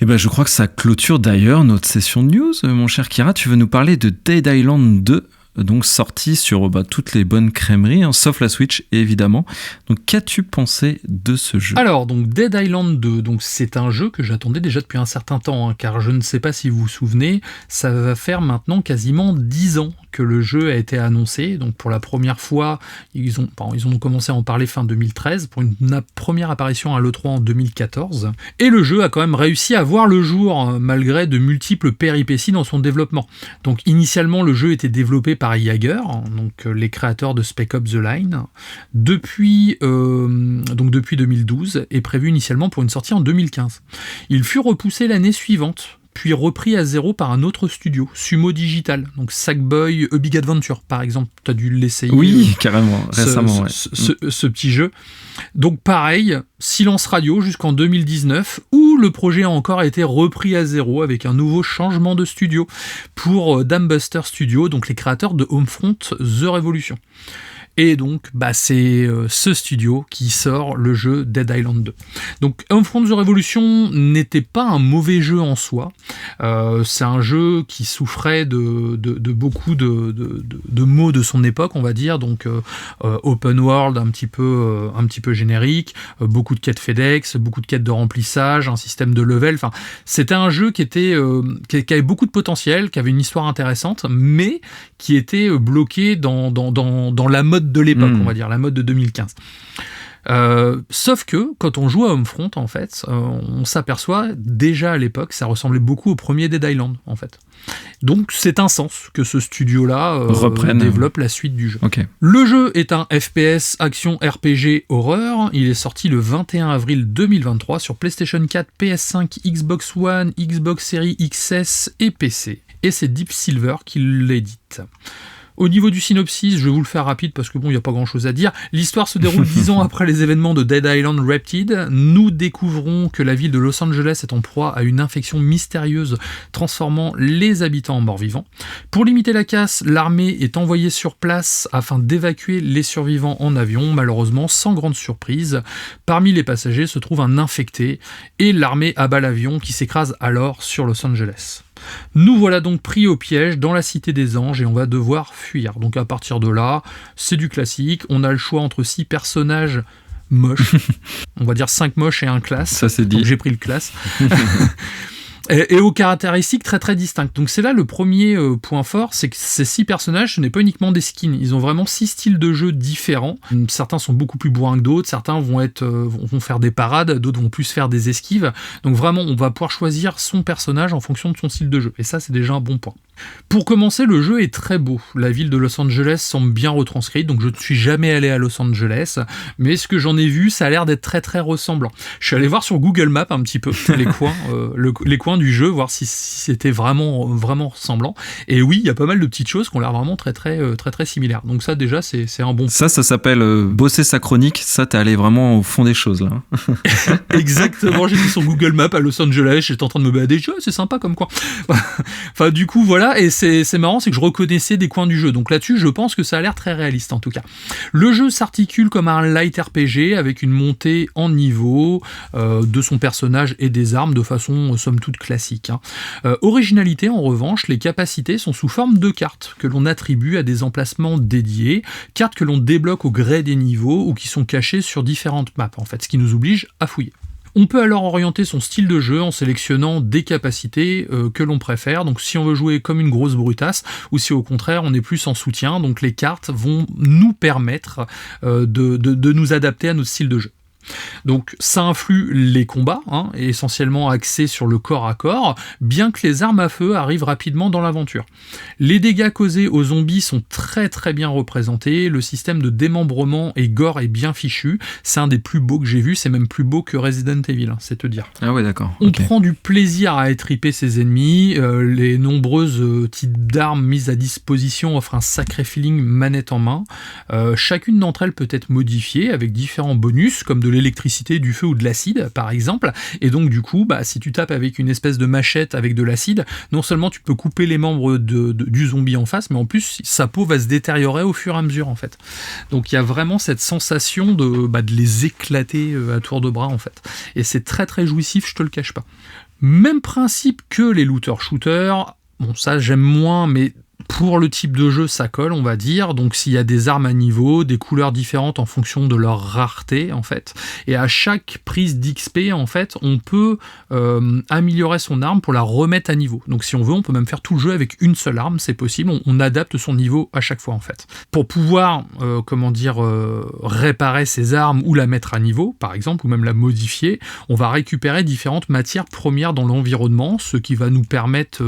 Et ben, je crois que ça clôture d'ailleurs notre session de news. Mon cher Kira, tu veux nous parler de Dead Island 2, donc sorti sur toutes les bonnes crèmeries, sauf la Switch évidemment. Donc qu'as-tu pensé de ce jeu ? Alors donc Dead Island 2, donc c'est un jeu que j'attendais déjà depuis un certain temps, car je ne sais pas si vous vous souvenez, ça va faire maintenant quasiment 10 ans que le jeu a été annoncé. Donc pour la première fois, ils ont commencé à en parler fin 2013 pour une première apparition à l'E3 en 2014. Et le jeu a quand même réussi à voir le jour malgré de multiples péripéties dans son développement. Donc initialement, le jeu était développé par Yager, donc les créateurs de Spec Ops The Line, depuis 2012 et prévu initialement pour une sortie en 2015. Il fut repoussé l'année suivante, puis repris à zéro par un autre studio, Sumo Digital, donc Sackboy A Big Adventure par exemple, tu as dû l'essayer. Oui, carrément, récemment. Ce petit jeu. Donc pareil, silence radio jusqu'en 2019, où le projet a encore été repris à zéro avec un nouveau changement de studio pour Dambuster Studio, donc les créateurs de Homefront The Revolution. Et donc, c'est ce studio qui sort le jeu Dead Island 2. Donc, Homefront The Revolution n'était pas un mauvais jeu en soi. C'est un jeu qui souffrait de beaucoup de maux de son époque, on va dire. Donc, open world un petit peu générique, beaucoup de quêtes FedEx, beaucoup de quêtes de remplissage, un système de level. Enfin, c'était un jeu qui avait beaucoup de potentiel, qui avait une histoire intéressante, mais qui était bloqué dans la mode de l'époque, on va dire, la mode de 2015. Sauf que, quand on joue à Homefront, en fait, on s'aperçoit, déjà à l'époque, ça ressemblait beaucoup au premier Dead Island, en fait. Donc, c'est un sens que ce studio-là développe la suite du jeu. Okay. Le jeu est un FPS action RPG horreur. Il est sorti le 21 avril 2023 sur PlayStation 4, PS5, Xbox One, Xbox Series XS et PC. Et c'est Deep Silver qui l'édite. Au niveau du synopsis, je vais vous le faire rapide parce que il n'y a pas grand chose à dire. L'histoire se déroule 10 ans après les événements de Dead Island Repted. Nous découvrons que la ville de Los Angeles est en proie à une infection mystérieuse transformant les habitants en morts-vivants. Pour limiter la casse, l'armée est envoyée sur place afin d'évacuer les survivants en avion. Malheureusement, sans grande surprise, parmi les passagers se trouve un infecté et l'armée abat l'avion qui s'écrase alors sur Los Angeles. Nous voilà donc pris au piège dans la cité des anges et on va devoir fuir. Donc à partir de là, c'est du classique. On a le choix entre 6 personnages moches. On va dire 5 moches et 1 classe. Ça c'est dit. Donc j'ai pris le classe. Et aux caractéristiques très très distinctes. Donc c'est là le premier point fort, c'est que ces 6 personnages, ce n'est pas uniquement des skins, ils ont vraiment 6 styles de jeu différents. Certains sont beaucoup plus bourrins que d'autres, certains vont faire des parades, d'autres vont plus faire des esquives. Donc vraiment, on va pouvoir choisir son personnage en fonction de son style de jeu. Et ça, c'est déjà un bon point. Pour commencer, le jeu est très beau. La ville de Los Angeles semble bien retranscrite, donc je ne suis jamais allé à Los Angeles, mais ce que j'en ai vu, ça a l'air d'être très très ressemblant. Je suis allé voir sur Google Maps un petit peu les coins du jeu, voir si c'était vraiment ressemblant. Et oui, il y a pas mal de petites choses qui ont l'air vraiment très très très très similaires. Donc ça déjà, c'est un bon. Ça s'appelle bosser sa chronique. Ça, t'es allé vraiment au fond des choses là. Exactement. J'étais sur Google Maps à Los Angeles, j'étais en train de me balader. C'est sympa comme coin. Enfin, du coup, voilà. Et c'est marrant, c'est que je reconnaissais des coins du jeu. Donc là-dessus, je pense que ça a l'air très réaliste en tout cas. Le jeu s'articule comme un light RPG avec une montée en niveau de son personnage et des armes de façon somme toute classique. Originalité en revanche, les capacités sont sous forme de cartes que l'on attribue à des emplacements dédiés, cartes que l'on débloque au gré des niveaux ou qui sont cachées sur différentes maps en fait, ce qui nous oblige à fouiller. On peut alors orienter son style de jeu en sélectionnant des capacités que l'on préfère, donc si on veut jouer comme une grosse brutasse, ou si au contraire on est plus en soutien, donc les cartes vont nous permettre de nous adapter à notre style de jeu. Donc ça influe les combats, essentiellement axés sur le corps à corps, bien que les armes à feu arrivent rapidement dans l'aventure. Les dégâts causés aux zombies sont très très bien représentés, le système de démembrement et gore est bien fichu, c'est un des plus beaux que j'ai vu, c'est même plus beau que Resident Evil, c'est te dire. Ah ouais, d'accord. On prend du plaisir à étriper ses ennemis, les nombreuses types d'armes mises à disposition offrent un sacré feeling manette en main, chacune d'entre elles peut être modifiée avec différents bonus, comme de l'électricité, du feu ou de l'acide, par exemple. Et donc, du coup, si tu tapes avec une espèce de machette avec de l'acide, non seulement tu peux couper les membres du zombie en face, mais en plus, sa peau va se détériorer au fur et à mesure, en fait. Donc, il y a vraiment cette sensation de les éclater à tour de bras, en fait. Et c'est très, très jouissif, je te le cache pas. Même principe que les looter-shooters. Bon, ça, j'aime moins, mais pour le type de jeu, ça colle, on va dire. Donc, s'il y a des armes à niveau, des couleurs différentes en fonction de leur rareté, en fait. Et à chaque prise d'XP, en fait, on peut améliorer son arme pour la remettre à niveau. Donc, si on veut, on peut même faire tout le jeu avec une seule arme, c'est possible. On adapte son niveau à chaque fois, en fait. Pour pouvoir, réparer ses armes ou la mettre à niveau, par exemple, ou même la modifier, on va récupérer différentes matières premières dans l'environnement, ce qui va nous permettre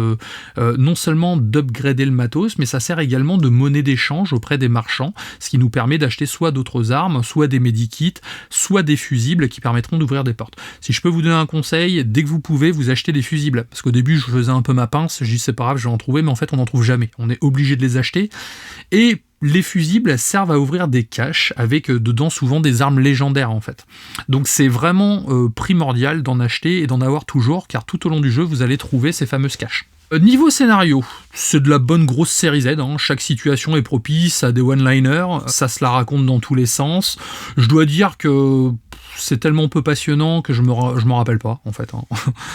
non seulement d'upgrader le matos, mais ça sert également de monnaie d'échange auprès des marchands, ce qui nous permet d'acheter soit d'autres armes, soit des medikits, soit des fusibles qui permettront d'ouvrir des portes. Si je peux vous donner un conseil, dès que vous pouvez, vous achetez des fusibles. Parce qu'au début, je faisais un peu ma pince, je dis c'est pas grave, je vais en trouver, mais en fait, on n'en trouve jamais. On est obligé de les acheter. Et les fusibles servent à ouvrir des caches avec dedans souvent des armes légendaires, en fait. Donc c'est vraiment primordial d'en acheter et d'en avoir toujours, car tout au long du jeu, vous allez trouver ces fameuses caches. Niveau scénario, c'est de la bonne grosse série Z, hein. Chaque situation est propice à des one-liners, ça se la raconte dans tous les sens. Je dois dire que c'est tellement peu passionnant que je m'en rappelle pas, en fait. Hein.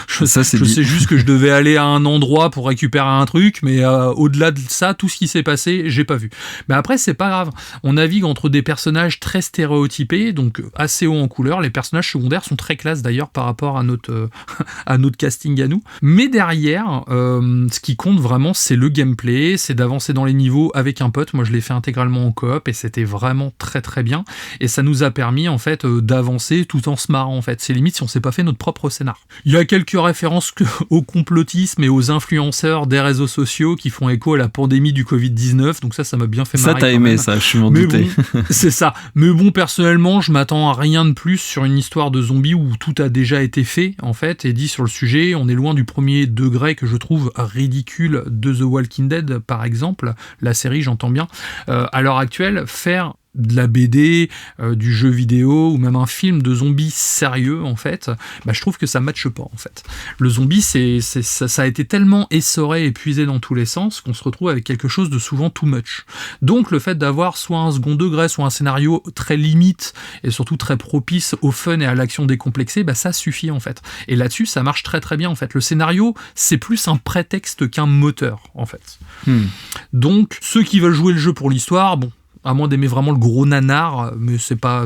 Je sais juste que je devais aller à un endroit pour récupérer un truc, mais au-delà de ça, tout ce qui s'est passé, j'ai pas vu. Mais après, c'est pas grave. On navigue entre des personnages très stéréotypés, donc assez haut en couleur. Les personnages secondaires sont très classe d'ailleurs par rapport à notre casting à nous. Mais derrière, ce qui compte vraiment, c'est le gameplay, c'est d'avancer dans les niveaux avec un pote. Moi, je l'ai fait intégralement en coop et c'était vraiment très très bien. Et ça nous a permis en fait d'avancer tout en se marrant en fait. C'est limite si on s'est pas fait notre propre scénar. Il y a quelques références au complotisme et aux influenceurs des réseaux sociaux qui font écho à la pandémie du Covid-19. Donc ça m'a bien fait marrer. Ça, t'as aimé ça, je m'en doutais. Bon, c'est ça. Mais bon, personnellement, je m'attends à rien de plus sur une histoire de zombies où tout a déjà été fait en fait et dit sur le sujet. On est loin du premier degré que je trouve ridicule de The Walking Dead, par exemple, la série, j'entends bien. À l'heure actuelle, faire de la BD, du jeu vidéo ou même un film de zombies sérieux en fait, je trouve que ça matche pas en fait. Le zombie ça a été tellement essoré, épuisé dans tous les sens qu'on se retrouve avec quelque chose de souvent too much. Donc le fait d'avoir soit un second degré, soit un scénario très limite et surtout très propice au fun et à l'action décomplexée, ça suffit en fait. Et là-dessus ça marche très très bien en fait. Le scénario c'est plus un prétexte qu'un moteur en fait. Donc ceux qui veulent jouer le jeu pour l'histoire, bon, à moins d'aimer vraiment le gros nanar, mais c'est pas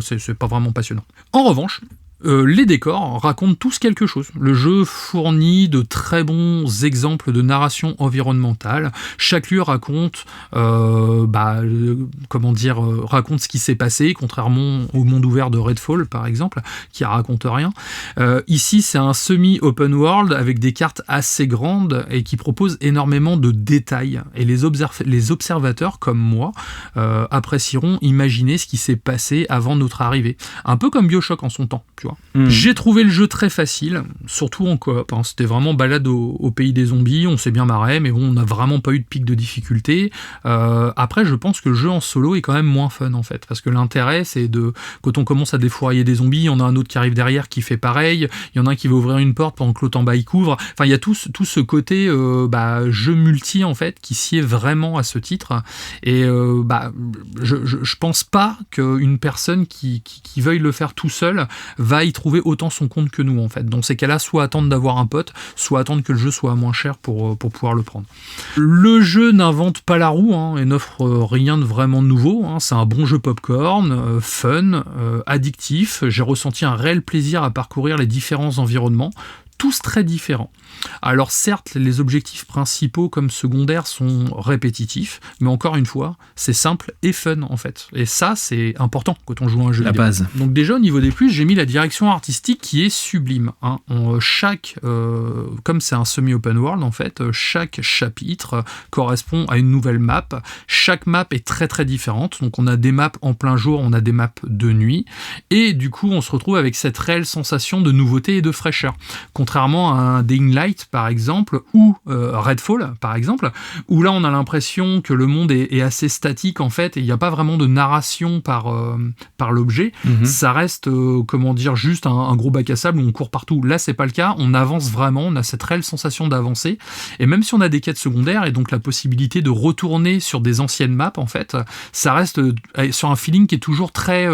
vraiment passionnant. En revanche, les décors racontent tous quelque chose. Le jeu fournit de très bons exemples de narration environnementale. Chaque lieu raconte, raconte ce qui s'est passé, contrairement au monde ouvert de Redfall, par exemple, qui raconte rien. Ici, c'est un semi-open world avec des cartes assez grandes et qui propose énormément de détails. Et les observateurs, comme moi, apprécieront imaginer ce qui s'est passé avant notre arrivée. Un peu comme BioShock en son temps, tu vois. J'ai trouvé le jeu très facile, surtout en coop. C'était vraiment balade au pays des zombies, on s'est bien marré, mais bon, on n'a vraiment pas eu de pic de difficulté. Après, je pense que le jeu en solo est quand même moins fun en fait, parce que l'intérêt, c'est quand on commence à défourailler des zombies, il y en a un autre qui arrive derrière qui fait pareil, il y en a un qui va ouvrir une porte pendant que l'autre en bas il couvre. Enfin, il y a tout ce côté jeu multi en fait qui sied vraiment à ce titre. Et je pense pas qu'une personne qui veuille le faire tout seul va y trouver autant son compte que nous en fait. Dans ces cas-là, soit attendre d'avoir un pote, soit attendre que le jeu soit moins cher pour pouvoir le prendre. Le jeu n'invente pas la roue et n'offre rien de vraiment nouveau. C'est un bon jeu popcorn, fun, addictif. J'ai ressenti un réel plaisir à parcourir les différents environnements, tous très différents. Alors certes, les objectifs principaux comme secondaires sont répétitifs, mais encore une fois, c'est simple et fun en fait. Et ça, c'est important quand on joue à un jeu vidéo. La base. Donc déjà, au niveau des plus, j'ai mis la direction artistique qui est sublime. Comme c'est un semi-open world en fait, chaque chapitre correspond à une nouvelle map. Chaque map est très très différente. Donc on a des maps en plein jour, on a des maps de nuit. Et du coup, on se retrouve avec cette réelle sensation de nouveauté et de fraîcheur. Contrairement contrairement à un Dying Light par exemple ou Redfall par exemple, où là on a l'impression que le monde est assez statique en fait, et il n'y a pas vraiment de narration par l'objet. Ça reste juste un gros bac à sable où on court partout. Là c'est pas le cas, on avance vraiment, on a cette réelle sensation d'avancer, et même si on a des quêtes secondaires et donc la possibilité de retourner sur des anciennes maps en fait, ça reste sur un feeling qui est toujours très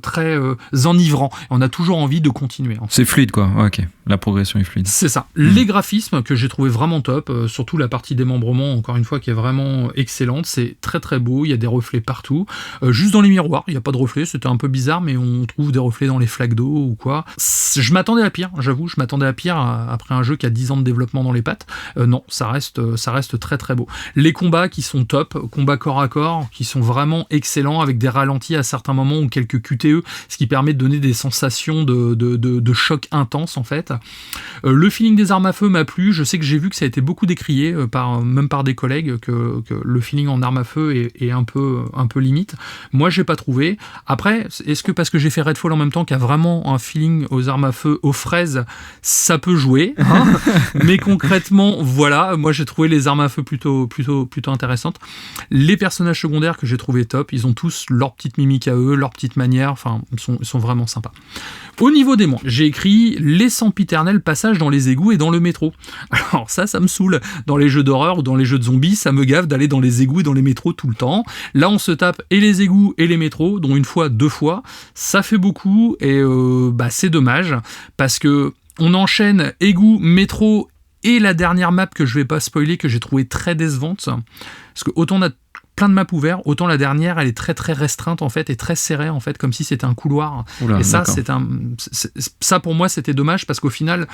très enivrant. On a toujours envie de continuer. En fait. C'est fluide quoi, ouais, ok. La progression est fluide. C'est ça. Les graphismes que j'ai trouvé vraiment top, surtout la partie démembrement, encore une fois, qui est vraiment excellente. C'est très très beau, il y a des reflets partout. Juste dans les miroirs, il n'y a pas de reflets, c'était un peu bizarre, mais on trouve des reflets dans les flaques d'eau ou quoi. Je m'attendais à pire, j'avoue, après un jeu qui a 10 ans de développement dans les pattes. Non, ça reste très très beau. Les combats qui sont top, combats corps à corps, qui sont vraiment excellents, avec des ralentis à certains moments ou quelques QTE, ce qui permet de donner des sensations de choc intense en fait. Le feeling des armes à feu m'a plu, je sais que j'ai vu que ça a été beaucoup décrié, même par des collègues, que le feeling en armes à feu est un peu limite. Moi j'ai pas trouvé. Après, est-ce que parce que j'ai fait Redfall en même temps qu'il y a vraiment un feeling aux armes à feu, aux fraises, ça peut jouer, hein. Mais concrètement, voilà, moi j'ai trouvé les armes à feu plutôt intéressantes. Les personnages secondaires que j'ai trouvé top, ils ont tous leur petite mimique à eux, leur petite manière, enfin, ils sont vraiment sympas. Au niveau des mots, j'ai écrit les sempiternels passages dans les égouts et dans le métro. Alors ça me saoule. Dans les jeux d'horreur ou dans les jeux de zombies, ça me gave d'aller dans les égouts et dans les métros tout le temps. Là, on se tape et les égouts et les métros, dont une fois, 2 fois. Ça fait beaucoup et c'est dommage parce que on enchaîne égouts, métro et la dernière map que je vais pas spoiler, que j'ai trouvé très décevante. Parce que autant on a plein de maps ouverts, autant la dernière elle est très très restreinte en fait et très serrée en fait, comme si c'était un couloir. Oula, et ça ça pour moi c'était dommage parce qu'au final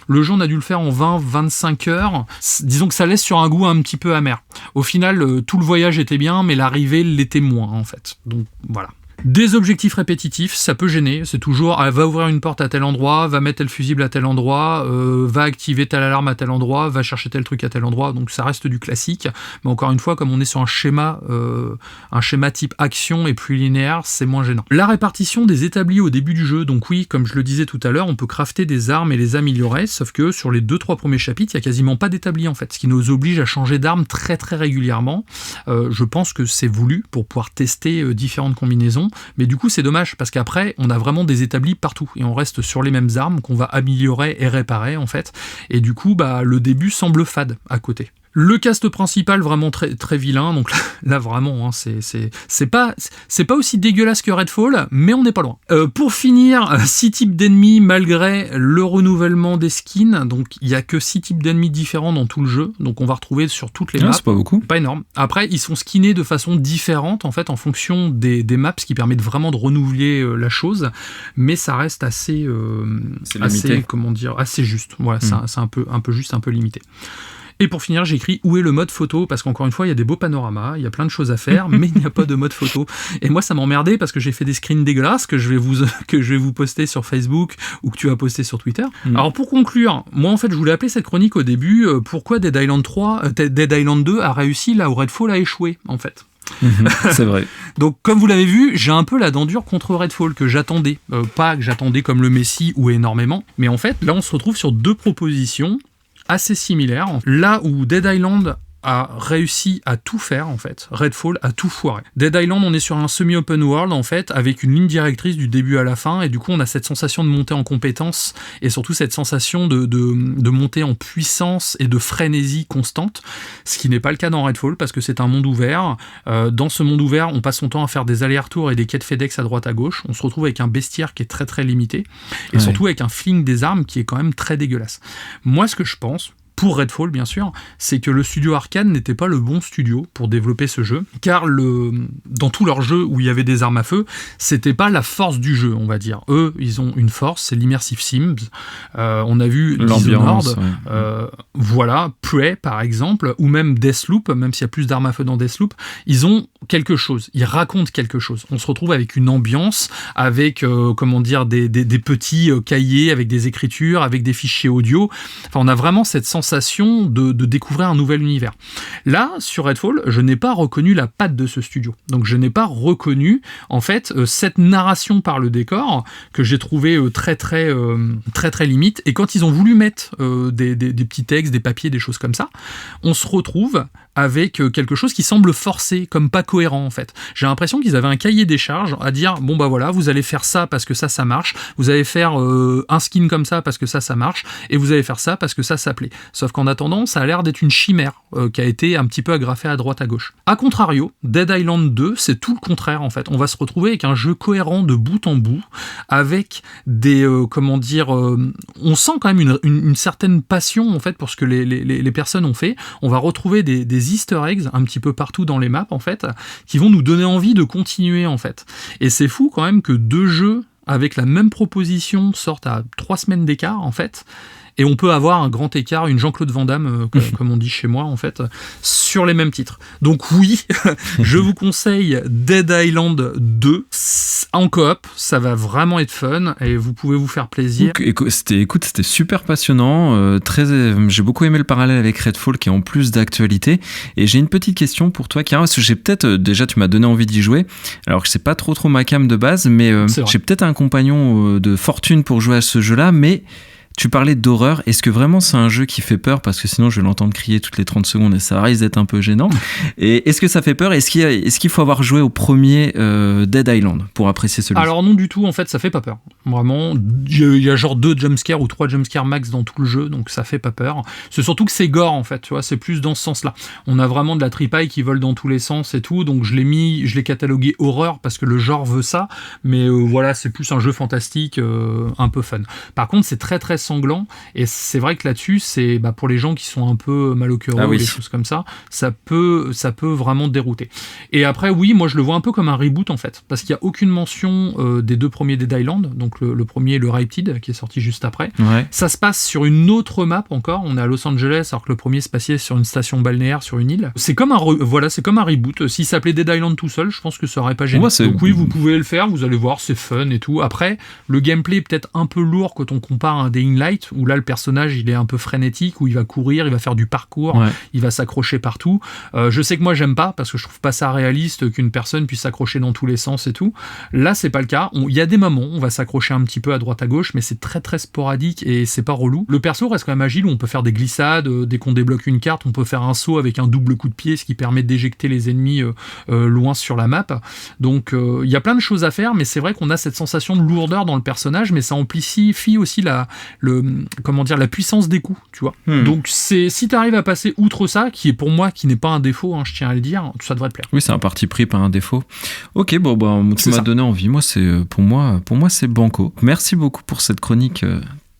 le jeu on a dû le faire en 20-25 heures. Disons que ça laisse sur un goût un petit peu amer. Au final tout le voyage était bien mais l'arrivée l'était moins en fait. Donc voilà. Des objectifs répétitifs, ça peut gêner, c'est toujours va ouvrir une porte à tel endroit, va mettre tel fusible à tel endroit, va activer telle alarme à tel endroit, va chercher tel truc à tel endroit, donc ça reste du classique, mais encore une fois, comme on est sur un schéma type action et plus linéaire, c'est moins gênant. La répartition des établis au début du jeu, donc oui, comme je le disais tout à l'heure, on peut crafter des armes et les améliorer, sauf que sur les 2-3 premiers chapitres, il n'y a quasiment pas d'établis en fait, ce qui nous oblige à changer d'armes très très régulièrement. Je pense que c'est voulu pour pouvoir tester différentes combinaisons, mais du coup c'est dommage parce qu'après on a vraiment des établis partout et on reste sur les mêmes armes qu'on va améliorer et réparer en fait, et du coup le début semble fade à côté. Le cast principal vraiment très très vilain, donc là vraiment hein, c'est pas aussi dégueulasse que Redfall, mais on n'est pas loin. Pour finir, 6 types d'ennemis malgré le renouvellement des skins, donc il y a que 6 types d'ennemis différents dans tout le jeu, donc on va retrouver sur toutes les maps. C'est pas beaucoup. Pas énorme. Après ils sont skinnés de façon différente en fait en fonction des maps, ce qui permet vraiment de renouveler la chose, mais ça reste assez juste. Voilà, c'est un peu juste, un peu limité. Et pour finir, j'ai écrit où est le mode photo, parce qu'encore une fois, il y a des beaux panoramas, il y a plein de choses à faire, mais il n'y a pas de mode photo. Et moi, ça m'emmerdait parce que j'ai fait des screens dégueulasses que je vais vous poster sur Facebook ou que tu as posté sur Twitter. Alors pour conclure, moi en fait, je voulais appeler cette chronique au début pourquoi Dead Island 2 a réussi là où Redfall a échoué en fait. C'est vrai. Donc comme vous l'avez vu, j'ai un peu la dent dure contre Redfall que j'attendais. Pas que j'attendais comme le Messi ou énormément, mais en fait, là on se retrouve sur 2 propositions assez similaire. Là où Dead Island a réussi à tout faire en fait, Redfall a tout foiré. Dead Island, on est sur un semi-open world en fait, avec une ligne directrice du début à la fin, et du coup on a cette sensation de monter en compétence et surtout cette sensation de monter en puissance et de frénésie constante, ce qui n'est pas le cas dans Redfall parce que c'est un monde ouvert. Dans ce monde ouvert, on passe son temps à faire des allers-retours et des quêtes FedEx à droite à gauche. On se retrouve avec un bestiaire qui est très très limité et surtout avec un feeling des armes qui est quand même très dégueulasse. Moi, ce que je pense, pour Redfall bien sûr, c'est que le studio Arkane n'était pas le bon studio pour développer ce jeu, car dans tous leurs jeux où il y avait des armes à feu, c'était pas la force du jeu, on va dire. Eux, ils ont une force, c'est l'immersive sims. On a vu l'ambiance, voilà, Prey par exemple, ou même Deathloop, même s'il y a plus d'armes à feu dans Deathloop, ils ont quelque chose, il raconte quelque chose. On se retrouve avec une ambiance, avec des petits cahiers, avec des écritures, avec des fichiers audio. Enfin, on a vraiment cette sensation de découvrir un nouvel univers. Là, sur Redfall, je n'ai pas reconnu la patte de ce studio. Donc, je n'ai pas reconnu, en fait, cette narration par le décor que j'ai trouvé très limite. Et quand ils ont voulu mettre des petits textes, des papiers, des choses comme ça, on se retrouve avec quelque chose qui semble forcé, comme pas cohérent en fait. J'ai l'impression qu'ils avaient un cahier des charges à dire bon bah voilà, vous allez faire ça parce que ça marche, vous allez faire un skin comme ça parce que ça marche, et vous allez faire ça parce que ça plaît. Sauf qu'en attendant, ça a l'air d'être une chimère qui a été un petit peu agrafée à droite à gauche. A contrario, Dead Island 2, c'est tout le contraire en fait. On va se retrouver avec un jeu cohérent de bout en bout, avec des on sent quand même une certaine passion en fait pour ce que les personnes ont fait. On va retrouver des easter eggs un petit peu partout dans les maps en fait, qui vont nous donner envie de continuer en fait. Et c'est fou quand même que 2 jeux avec la même proposition sortent à 3 semaines d'écart en fait. Et on peut avoir un grand écart, une Jean-Claude Van Damme, comme on dit chez moi, en fait, sur les mêmes titres. Donc oui, je vous conseille Dead Island 2 en coop, ça va vraiment être fun, et vous pouvez vous faire plaisir. C'était super passionnant, j'ai beaucoup aimé le parallèle avec Redfall, qui est en plus d'actualité, et j'ai une petite question pour toi, Kira, parce que j'ai peut-être, déjà tu m'as donné envie d'y jouer, alors que c'est pas trop ma cam de base, mais j'ai peut-être un compagnon de fortune pour jouer à ce jeu-là, mais... Tu parlais d'horreur, est-ce que vraiment c'est un jeu qui fait peur? Parce que sinon je vais l'entendre crier toutes les 30 secondes et ça risque d'être un peu gênant. Et est-ce que ça fait peur? Est-ce qu'il faut avoir joué au premier Dead Island pour apprécier celui-ci? Alors non du tout, en fait ça fait pas peur. Vraiment, il y a genre 2 jumpscares ou 3 jumpscares max dans tout le jeu, donc ça fait pas peur. C'est surtout que c'est gore en fait, tu vois, c'est plus dans ce sens-là. On a vraiment de la tripaille qui vole dans tous les sens et tout, donc je l'ai catalogué horreur parce que le genre veut ça, mais voilà, c'est plus un jeu fantastique, un peu fun. Par contre c'est très sanglant, et c'est vrai que là-dessus c'est pour les gens qui sont un peu mal au cœur, des choses comme ça, ça peut vraiment dérouter. Et après oui, moi je le vois un peu comme un reboot en fait, parce qu'il n'y a aucune mention des 2 premiers Dead Island, donc le premier, le Riptide, qui est sorti juste après. Ouais. Ça se passe sur une autre map encore, on est à Los Angeles alors que le premier se passait sur une station balnéaire sur une île. C'est comme un reboot. S'il s'appelait Dead Island tout seul, je pense que ça aurait pas gêné. Donc oui, vous pouvez le faire, vous allez voir, c'est fun et tout. Après, le gameplay est peut-être un peu lourd quand on compare à un Dying Light, où là le personnage il est un peu frénétique, où il va courir, il va faire du parcours, il va s'accrocher partout. Je sais que moi j'aime pas, parce que je trouve pas ça réaliste qu'une personne puisse s'accrocher dans tous les sens et tout. Là c'est pas le cas, il y a des moments on va s'accrocher un petit peu à droite à gauche, mais c'est très sporadique et c'est pas relou. Le perso reste quand même agile, où on peut faire des glissades, dès qu'on débloque une carte on peut faire un saut avec un double coup de pied, ce qui permet d'éjecter les ennemis loin sur la map. Donc il y a plein de choses à faire, mais c'est vrai qu'on a cette sensation de lourdeur dans le personnage, mais ça amplifie aussi la puissance des coups, tu vois. Donc si t'arrives à passer outre ça, qui est pour moi, qui n'est pas un défaut, je tiens à le dire, ça devrait te plaire. Oui, c'est un parti pris, pas un défaut. Ok, tu m'as donné envie. Moi, pour moi, c'est banco. Merci beaucoup pour cette chronique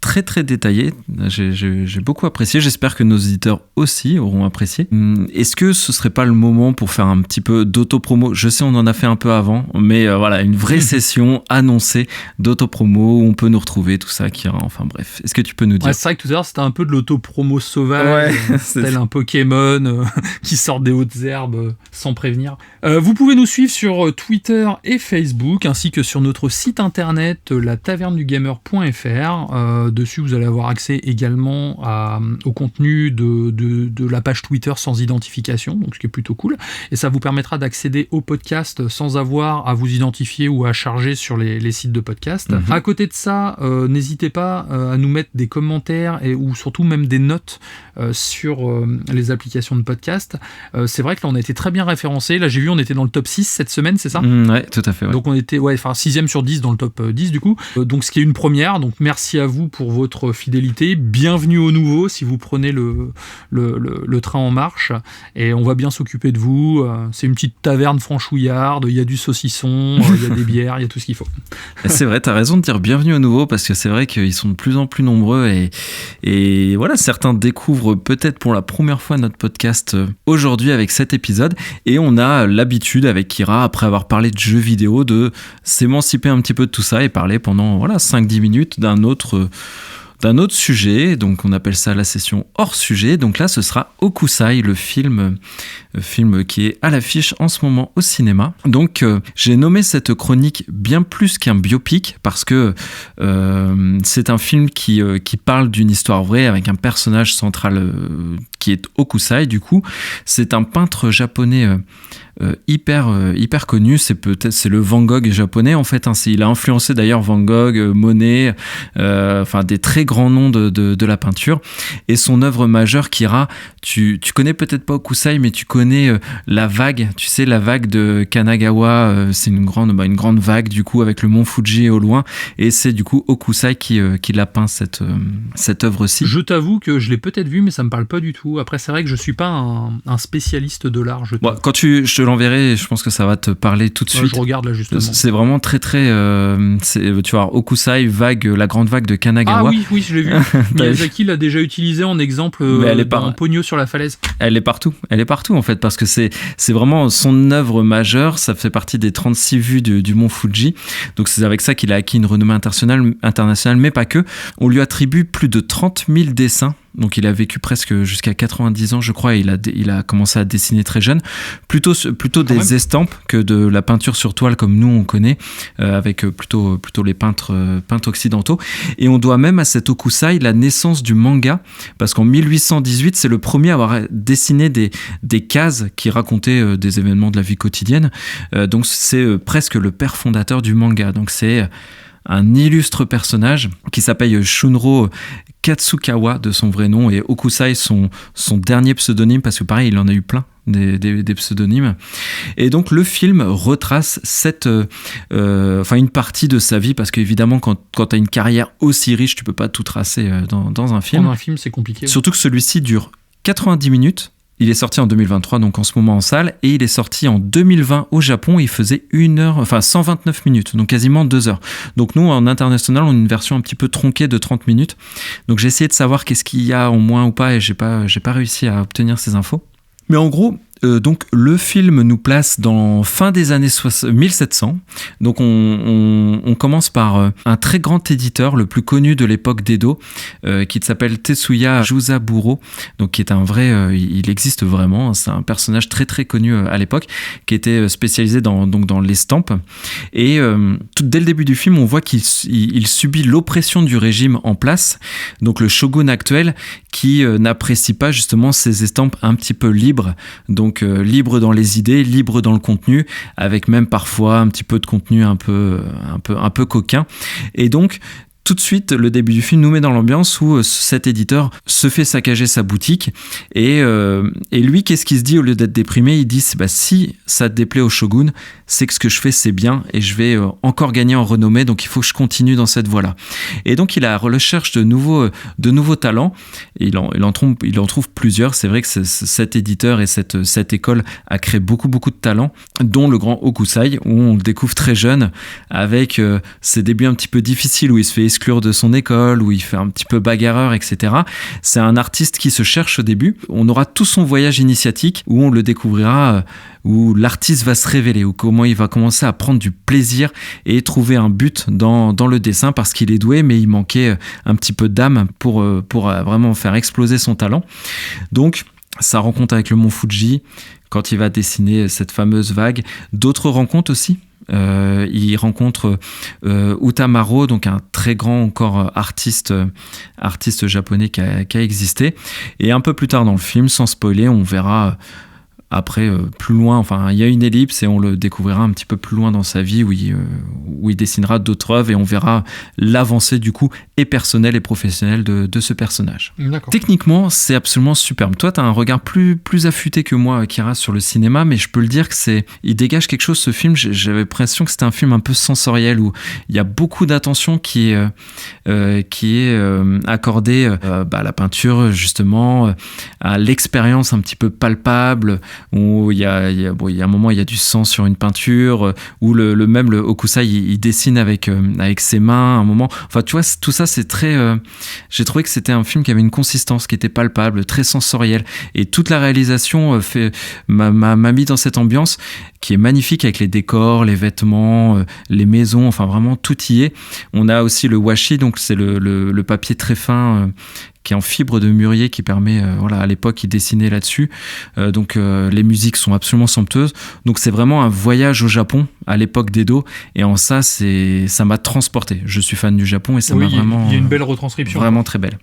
très détaillé. J'ai beaucoup apprécié. J'espère que nos auditeurs aussi auront apprécié. Est-ce que ce serait pas le moment pour faire un petit peu d'autopromo? Je sais, on en a fait un peu avant, mais voilà, une vraie session annoncée d'autopromo où on peut nous retrouver, tout ça, Kira. Enfin bref, est-ce que tu peux nous dire? C'est vrai que tout à l'heure, c'était un peu de l'autopromo sauvage, tel un Pokémon qui sort des hautes herbes sans prévenir. Vous pouvez nous suivre sur Twitter et Facebook, ainsi que sur notre site internet latavernedugamer.fr. Dessus, vous allez avoir accès également au contenu de la page Twitter sans identification, donc ce qui est plutôt cool. Et ça vous permettra d'accéder au podcast sans avoir à vous identifier ou à charger sur les sites de podcast. À côté de ça, n'hésitez pas à nous mettre des commentaires ou surtout même des notes sur les applications de podcast. C'est vrai que là, on a été très bien référencés. Là, j'ai vu, on était dans le top 6 cette semaine, c'est ça? Ouais, tout à fait. Ouais. Donc, on était 6e sur 10 dans le top 10 du coup. Donc, ce qui est une première. Donc, merci à vous pour votre fidélité. Bienvenue aux nouveaux si vous prenez le train en marche. Et on va bien s'occuper de vous. C'est une petite taverne franchouillarde. Il y a du saucisson, il y a des bières, il y a tout ce qu'il faut. C'est vrai, t'as raison de dire bienvenue aux nouveaux, parce que c'est vrai qu'ils sont de plus en plus nombreux et voilà, certains découvrent peut-être pour la première fois notre podcast aujourd'hui avec cet épisode, et on a l'habitude avec Kira, après avoir parlé de jeux vidéo, de s'émanciper un petit peu de tout ça et parler pendant 5-10 minutes d'un autre d'un autre sujet, donc on appelle ça la session hors sujet. Donc là, ce sera Hokusai, le film qui est à l'affiche en ce moment au cinéma. Donc j'ai nommé cette chronique bien plus qu'un biopic parce que c'est un film qui parle d'une histoire vraie avec un personnage central qui est Hokusai. Du coup, c'est un peintre japonais hyper connu. C'est le Van Gogh japonais en fait, hein. Il a influencé d'ailleurs Van Gogh, Monet, enfin des très grands noms de la peinture. Et son œuvre majeure, Kira, tu connais peut-être pas Hokusai, mais tu connais la vague, tu sais, la vague de Kanagawa. C'est une grande vague du coup avec le mont Fuji au loin, et c'est du coup Hokusai qui l'a peint cette œuvre-ci. Je t'avoue que je l'ai peut-être vu, mais ça me parle pas du tout. Après, c'est vrai que je suis pas un spécialiste de l'art. Bon, quand je te l'enverrai, je pense que ça va te parler tout de suite. Je regarde là justement. C'est vraiment très tu vois, Hokusai, la grande vague de Kanagawa. Ah oui, je l'ai vu. Miyazaki l'a déjà utilisé en exemple dans Pogno sur la falaise. Elle est partout en fait, parce que c'est vraiment son œuvre majeure. Ça fait partie des 36 vues du mont Fuji. Donc c'est avec ça qu'il a acquis une renommée internationale, mais pas que. On lui attribue plus de 30 000 dessins. Donc il a vécu presque jusqu'à 90 ans, je crois, et il a commencé à dessiner très jeune. Plutôt des estampes que de la peinture sur toile comme nous on connaît, avec plutôt les peintres occidentaux. Et on doit même à cet Hokusai la naissance du manga, parce qu'en 1818, c'est le premier à avoir dessiné des cases qui racontaient des événements de la vie quotidienne. Donc c'est presque le père fondateur du manga. Donc c'est un illustre personnage qui s'appelle Shunro Katsukawa de son vrai nom, et Hokusai son dernier pseudonyme, parce que pareil il en a eu plein des pseudonymes. Et donc le film retrace une partie de sa vie, parce qu'évidemment quand tu as une carrière aussi riche, tu peux pas tout tracer dans un film. Dans un film c'est compliqué. Surtout que celui-ci dure 90 minutes. Il est sorti en 2023, donc en ce moment en salle, et il est sorti en 2020 au Japon. Il faisait 129 minutes, donc quasiment 2 heures. Donc nous, en international, on a une version un petit peu tronquée de 30 minutes. Donc j'ai essayé de savoir qu'est-ce qu'il y a en moins ou pas, et j'ai pas réussi à obtenir ces infos. Mais en gros, donc le film nous place dans fin des années 1700. Donc on commence par un très grand éditeur, le plus connu de l'époque d'Edo, qui s'appelle Tetsuya Jusaburo, donc qui est un vrai, il existe vraiment, c'est un personnage très très connu à l'époque, qui était spécialisé dans l'estampe. Et dès le début du film, on voit qu'il subit l'oppression du régime en place, donc le shogun actuel, qui n'apprécie pas justement ces estampes un petit peu libres, donc libre dans les idées, libre dans le contenu, avec même parfois un petit peu de contenu un peu coquin. Et donc tout de suite, le début du film nous met dans l'ambiance où cet éditeur se fait saccager sa boutique, et lui, qu'est-ce qu'il se dit au lieu d'être déprimé? Il dit si ça te déplaît au shogun, c'est que ce que je fais c'est bien, et je vais encore gagner en renommée, donc il faut que je continue dans cette voie-là. Et donc il est à la recherche de nouveaux talents. Il en trouve plusieurs. C'est vrai que cet éditeur et cette école a créé beaucoup de talents, dont le grand Hokusai, où on le découvre très jeune, avec ses débuts un petit peu difficiles, où il se fait exclure de son école, où il fait un petit peu bagarreur, etc. C'est un artiste qui se cherche au début. On aura tout son voyage initiatique où on le découvrira, où l'artiste va se révéler, où comment il va commencer à prendre du plaisir et trouver un but dans le dessin, parce qu'il est doué, mais il manquait un petit peu d'âme pour vraiment faire exploser son talent. Donc sa rencontre avec le mont Fuji, quand il va dessiner cette fameuse vague, d'autres rencontres aussi. Il rencontre Utamaro, donc un très grand encore artiste japonais qui a existé. Et un peu plus tard dans le film, sans spoiler, on verra après plus loin, enfin il y a une ellipse et on le découvrira un petit peu plus loin dans sa vie, où il dessinera d'autres œuvres, et on verra l'avancée du coup et personnelle et professionnelle de ce personnage. D'accord. Techniquement, c'est absolument superbe. Toi, tu as un regard plus affûté que moi, Kira, sur le cinéma, mais je peux le dire que il dégage quelque chose, ce film. J'avais l'impression que c'était un film un peu sensoriel, où il y a beaucoup d'attention qui est accordée à la peinture, justement, à l'expérience un petit peu palpable, où il y a un moment, il y a du sang sur une peinture, où le Hokusai, il dessine avec ses mains, à un moment. Enfin, tu vois, tout ça, c'est très... j'ai trouvé que c'était un film qui avait une consistance, qui était palpable, très sensorielle. Et toute la réalisation m'a mis dans cette ambiance qui est magnifique avec les décors, les vêtements, les maisons, enfin vraiment tout y est. On a aussi le washi, donc c'est le papier très fin qui est en fibre de mûrier qui permet, à l'époque, il dessinait là-dessus. Donc les musiques sont absolument somptueuses. Donc c'est vraiment un voyage au Japon à l'époque d'Edo. Et en ça, ça m'a transporté. Je suis fan du Japon et ça m'a vraiment... Il y a une belle retranscription. Vraiment très belle.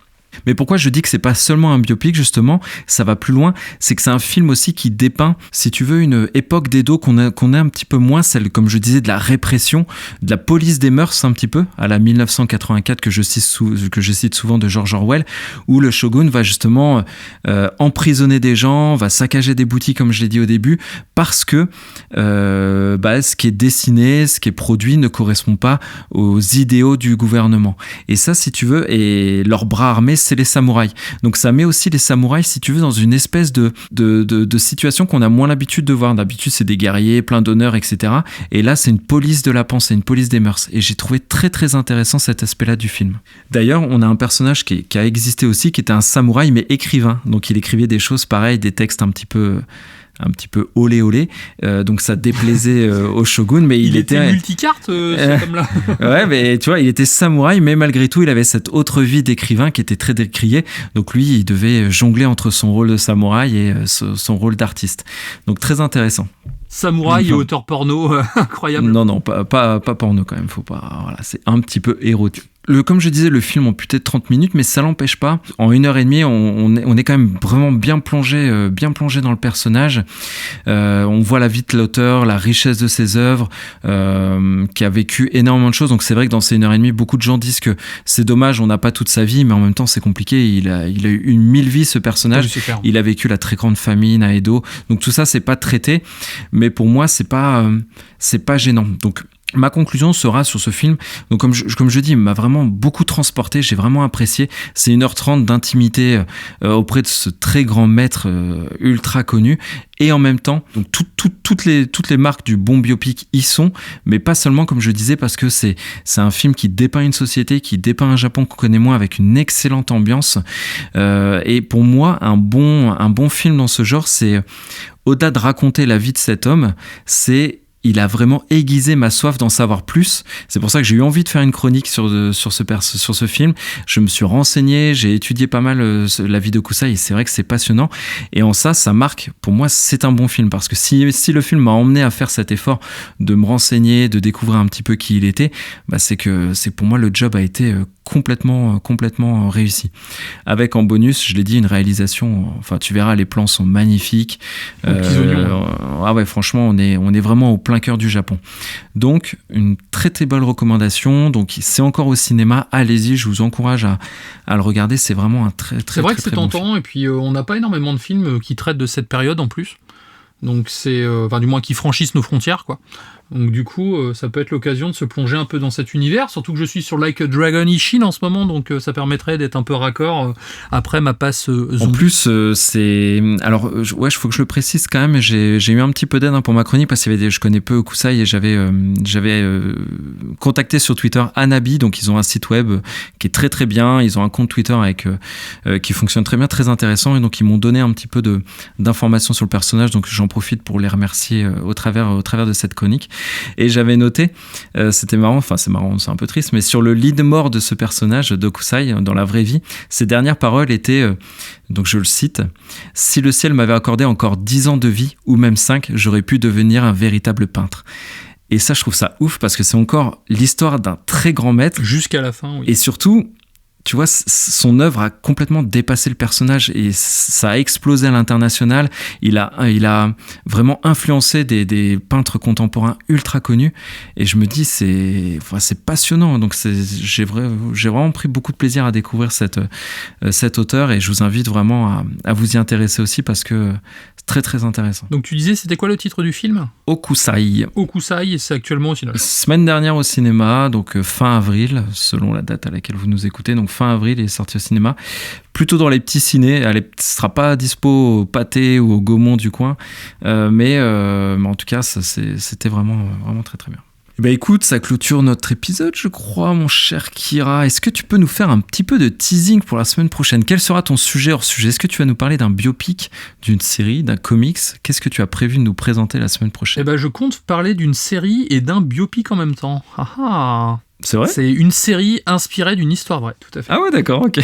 Mais pourquoi je dis que c'est pas seulement un biopic, justement, ça va plus loin, c'est que c'est un film aussi qui dépeint, si tu veux, une époque d'Edo qu'on a un petit peu moins, celle, comme je disais, de la répression, de la police des mœurs un petit peu, à la 1984 que je cite souvent de George Orwell, où le shogun va justement emprisonner des gens, va saccager des boutiques, comme je l'ai dit au début, parce que ce qui est dessiné, ce qui est produit ne correspond pas aux idéaux du gouvernement. Et ça, si tu veux, et leur bras armé, c'est les samouraïs. Donc ça met aussi les samouraïs, si tu veux, dans une espèce de situation qu'on a moins l'habitude de voir. D'habitude, c'est des guerriers, plein d'honneur, etc. Et là, c'est une police de la pensée, une police des mœurs. Et j'ai trouvé très très intéressant cet aspect-là du film. D'ailleurs, on a un personnage qui a existé aussi, qui était un samouraï, mais écrivain. Donc il écrivait des choses pareilles, des textes un petit peu olé, donc ça déplaisait au shogun, mais il était multicarte, cet homme-là. Ouais, mais tu vois, il était samouraï, mais malgré tout, il avait cette autre vie d'écrivain qui était très décriée. Donc lui, il devait jongler entre son rôle de samouraï et son rôle d'artiste. Donc très intéressant. Samouraï et auteur porno, incroyable. Non, pas porno quand même, faut pas. Voilà, c'est un petit peu érotique. Comme je disais, le film en peut-être 30 minutes, mais ça l'empêche pas. En 1h30, on est quand même vraiment bien plongé dans le personnage. On voit la vie de l'auteur, la richesse de ses œuvres, qui a vécu énormément de choses. Donc c'est vrai que dans ces 1h30, beaucoup de gens disent que c'est dommage, on n'a pas toute sa vie, mais en même temps c'est compliqué. Il a eu une 1000 vies, ce personnage. Il a vécu la très grande famine à Edo. Donc tout ça, c'est pas traité. Mais pour moi, c'est pas gênant. Donc ma conclusion sera sur ce film, donc comme je dis, il m'a vraiment beaucoup transporté, j'ai vraiment apprécié. C'est 1h30 d'intimité auprès de ce très grand maître ultra connu, et en même temps, donc toutes les marques du bon biopic y sont, mais pas seulement, comme je disais, parce que c'est un film qui dépeint une société, qui dépeint un Japon qu'on connaît moins, avec une excellente ambiance. Et pour moi, un bon film dans ce genre, c'est au-delà de raconter la vie de cet homme, il a vraiment aiguisé ma soif d'en savoir plus. C'est pour ça que j'ai eu envie de faire une chronique sur ce film. Je me suis renseigné, j'ai étudié pas mal la vie de Hokusai, et c'est vrai que c'est passionnant. Et en ça marque, pour moi, c'est un bon film, parce que si le film m'a emmené à faire cet effort de me renseigner, de découvrir un petit peu qui il était, c'est pour moi, le job a été complètement réussi. Avec en bonus, je l'ai dit, une réalisation, enfin tu verras, les plans sont magnifiques. Franchement, on est vraiment au plein cœur du Japon. Donc une très très belle recommandation. Donc c'est encore au cinéma, allez-y, je vous encourage à le regarder. C'est vraiment un très très. C'est vrai très, que c'est très bon tentant, film. et puis on n'a pas énormément de films qui traitent de cette période en plus. Donc c'est, du moins qui franchissent nos frontières, quoi. Donc du coup, ça peut être l'occasion de se plonger un peu dans cet univers, surtout que je suis sur Like a Dragon Ishin en ce moment, donc ça permettrait d'être un peu raccord après ma passe zombie. En plus, il faut que je le précise quand même, j'ai eu un petit peu d'aide pour ma chronique, parce que je connais peu Hokusai, et j'avais contacté sur Twitter Anabi, donc ils ont un site web qui est très très bien, ils ont un compte Twitter qui fonctionne très bien, très intéressant, et donc ils m'ont donné un petit peu d'informations sur le personnage, donc j'en profite pour les remercier au travers de cette chronique. Et j'avais noté, c'était marrant, c'est un peu triste, mais sur le lit de mort de ce personnage d'Hokusai dans la vraie vie, ses dernières paroles étaient, donc je le cite: « Si le ciel m'avait accordé encore 10 ans de vie, ou même 5, j'aurais pu devenir un véritable peintre. » Et ça, je trouve ça ouf, parce que c'est encore l'histoire d'un très grand maître. Jusqu'à la fin, oui. Et surtout, tu vois, son œuvre a complètement dépassé le personnage, et ça a explosé à l'international. Il a vraiment influencé des peintres contemporains ultra connus, et je me dis, c'est passionnant. Donc j'ai vraiment pris beaucoup de plaisir à découvrir cet auteur, et je vous invite vraiment à vous y intéresser aussi, parce que c'est très très intéressant. Donc tu disais, c'était quoi le titre du film ? Hokusai. Hokusai, et c'est actuellement au cinéma. Semaine dernière au cinéma, donc fin avril, selon la date à laquelle vous nous écoutez, donc donc fin avril, il est sorti au cinéma. Plutôt dans les petits cinés, elle ne sera pas dispo au Pathé ou au Gaumont du coin, mais en tout cas, c'était vraiment très très bien. Écoute, ça clôture notre épisode, je crois, mon cher Kira. Est-ce que tu peux nous faire un petit peu de teasing pour la semaine prochaine ? Quel sera ton sujet hors sujet ? Est-ce que tu vas nous parler d'un biopic, d'une série, d'un comics ? Qu'est-ce que tu as prévu de nous présenter la semaine prochaine ? Je compte parler d'une série et d'un biopic en même temps. C'est vrai ? C'est une série inspirée d'une histoire vraie, tout à fait. Ah ouais, d'accord, ok.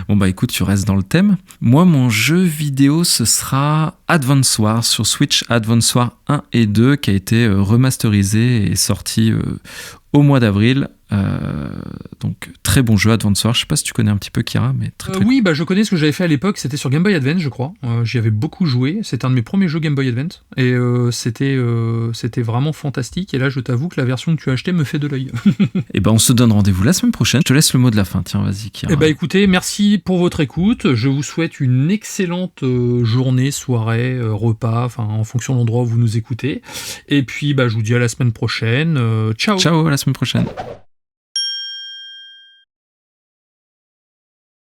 Bon écoute, tu restes dans le thème. Moi, mon jeu vidéo, ce sera Advance Wars sur Switch, Advance Wars 1 et 2, qui a été remasterisé et sorti au mois d'avril. Donc très bon jeu Advance Wars. Je sais pas si tu connais un petit peu Kira, mais très oui, je connais ce que j'avais fait à l'époque. C'était sur Game Boy Advance, je crois. J'y avais beaucoup joué. C'était un de mes premiers jeux Game Boy Advance et c'était vraiment fantastique. Et là, je t'avoue que la version que tu as achetée me fait de l'œil. Et on se donne rendez-vous la semaine prochaine. Je te laisse le mot de la fin. Tiens, vas-y Kira. Écoutez, merci pour votre écoute. Je vous souhaite une excellente journée, soirée, repas, en fonction de l'endroit où vous nous écoutez. Et puis, je vous dis à la semaine prochaine. Ciao. Ciao, à la semaine prochaine.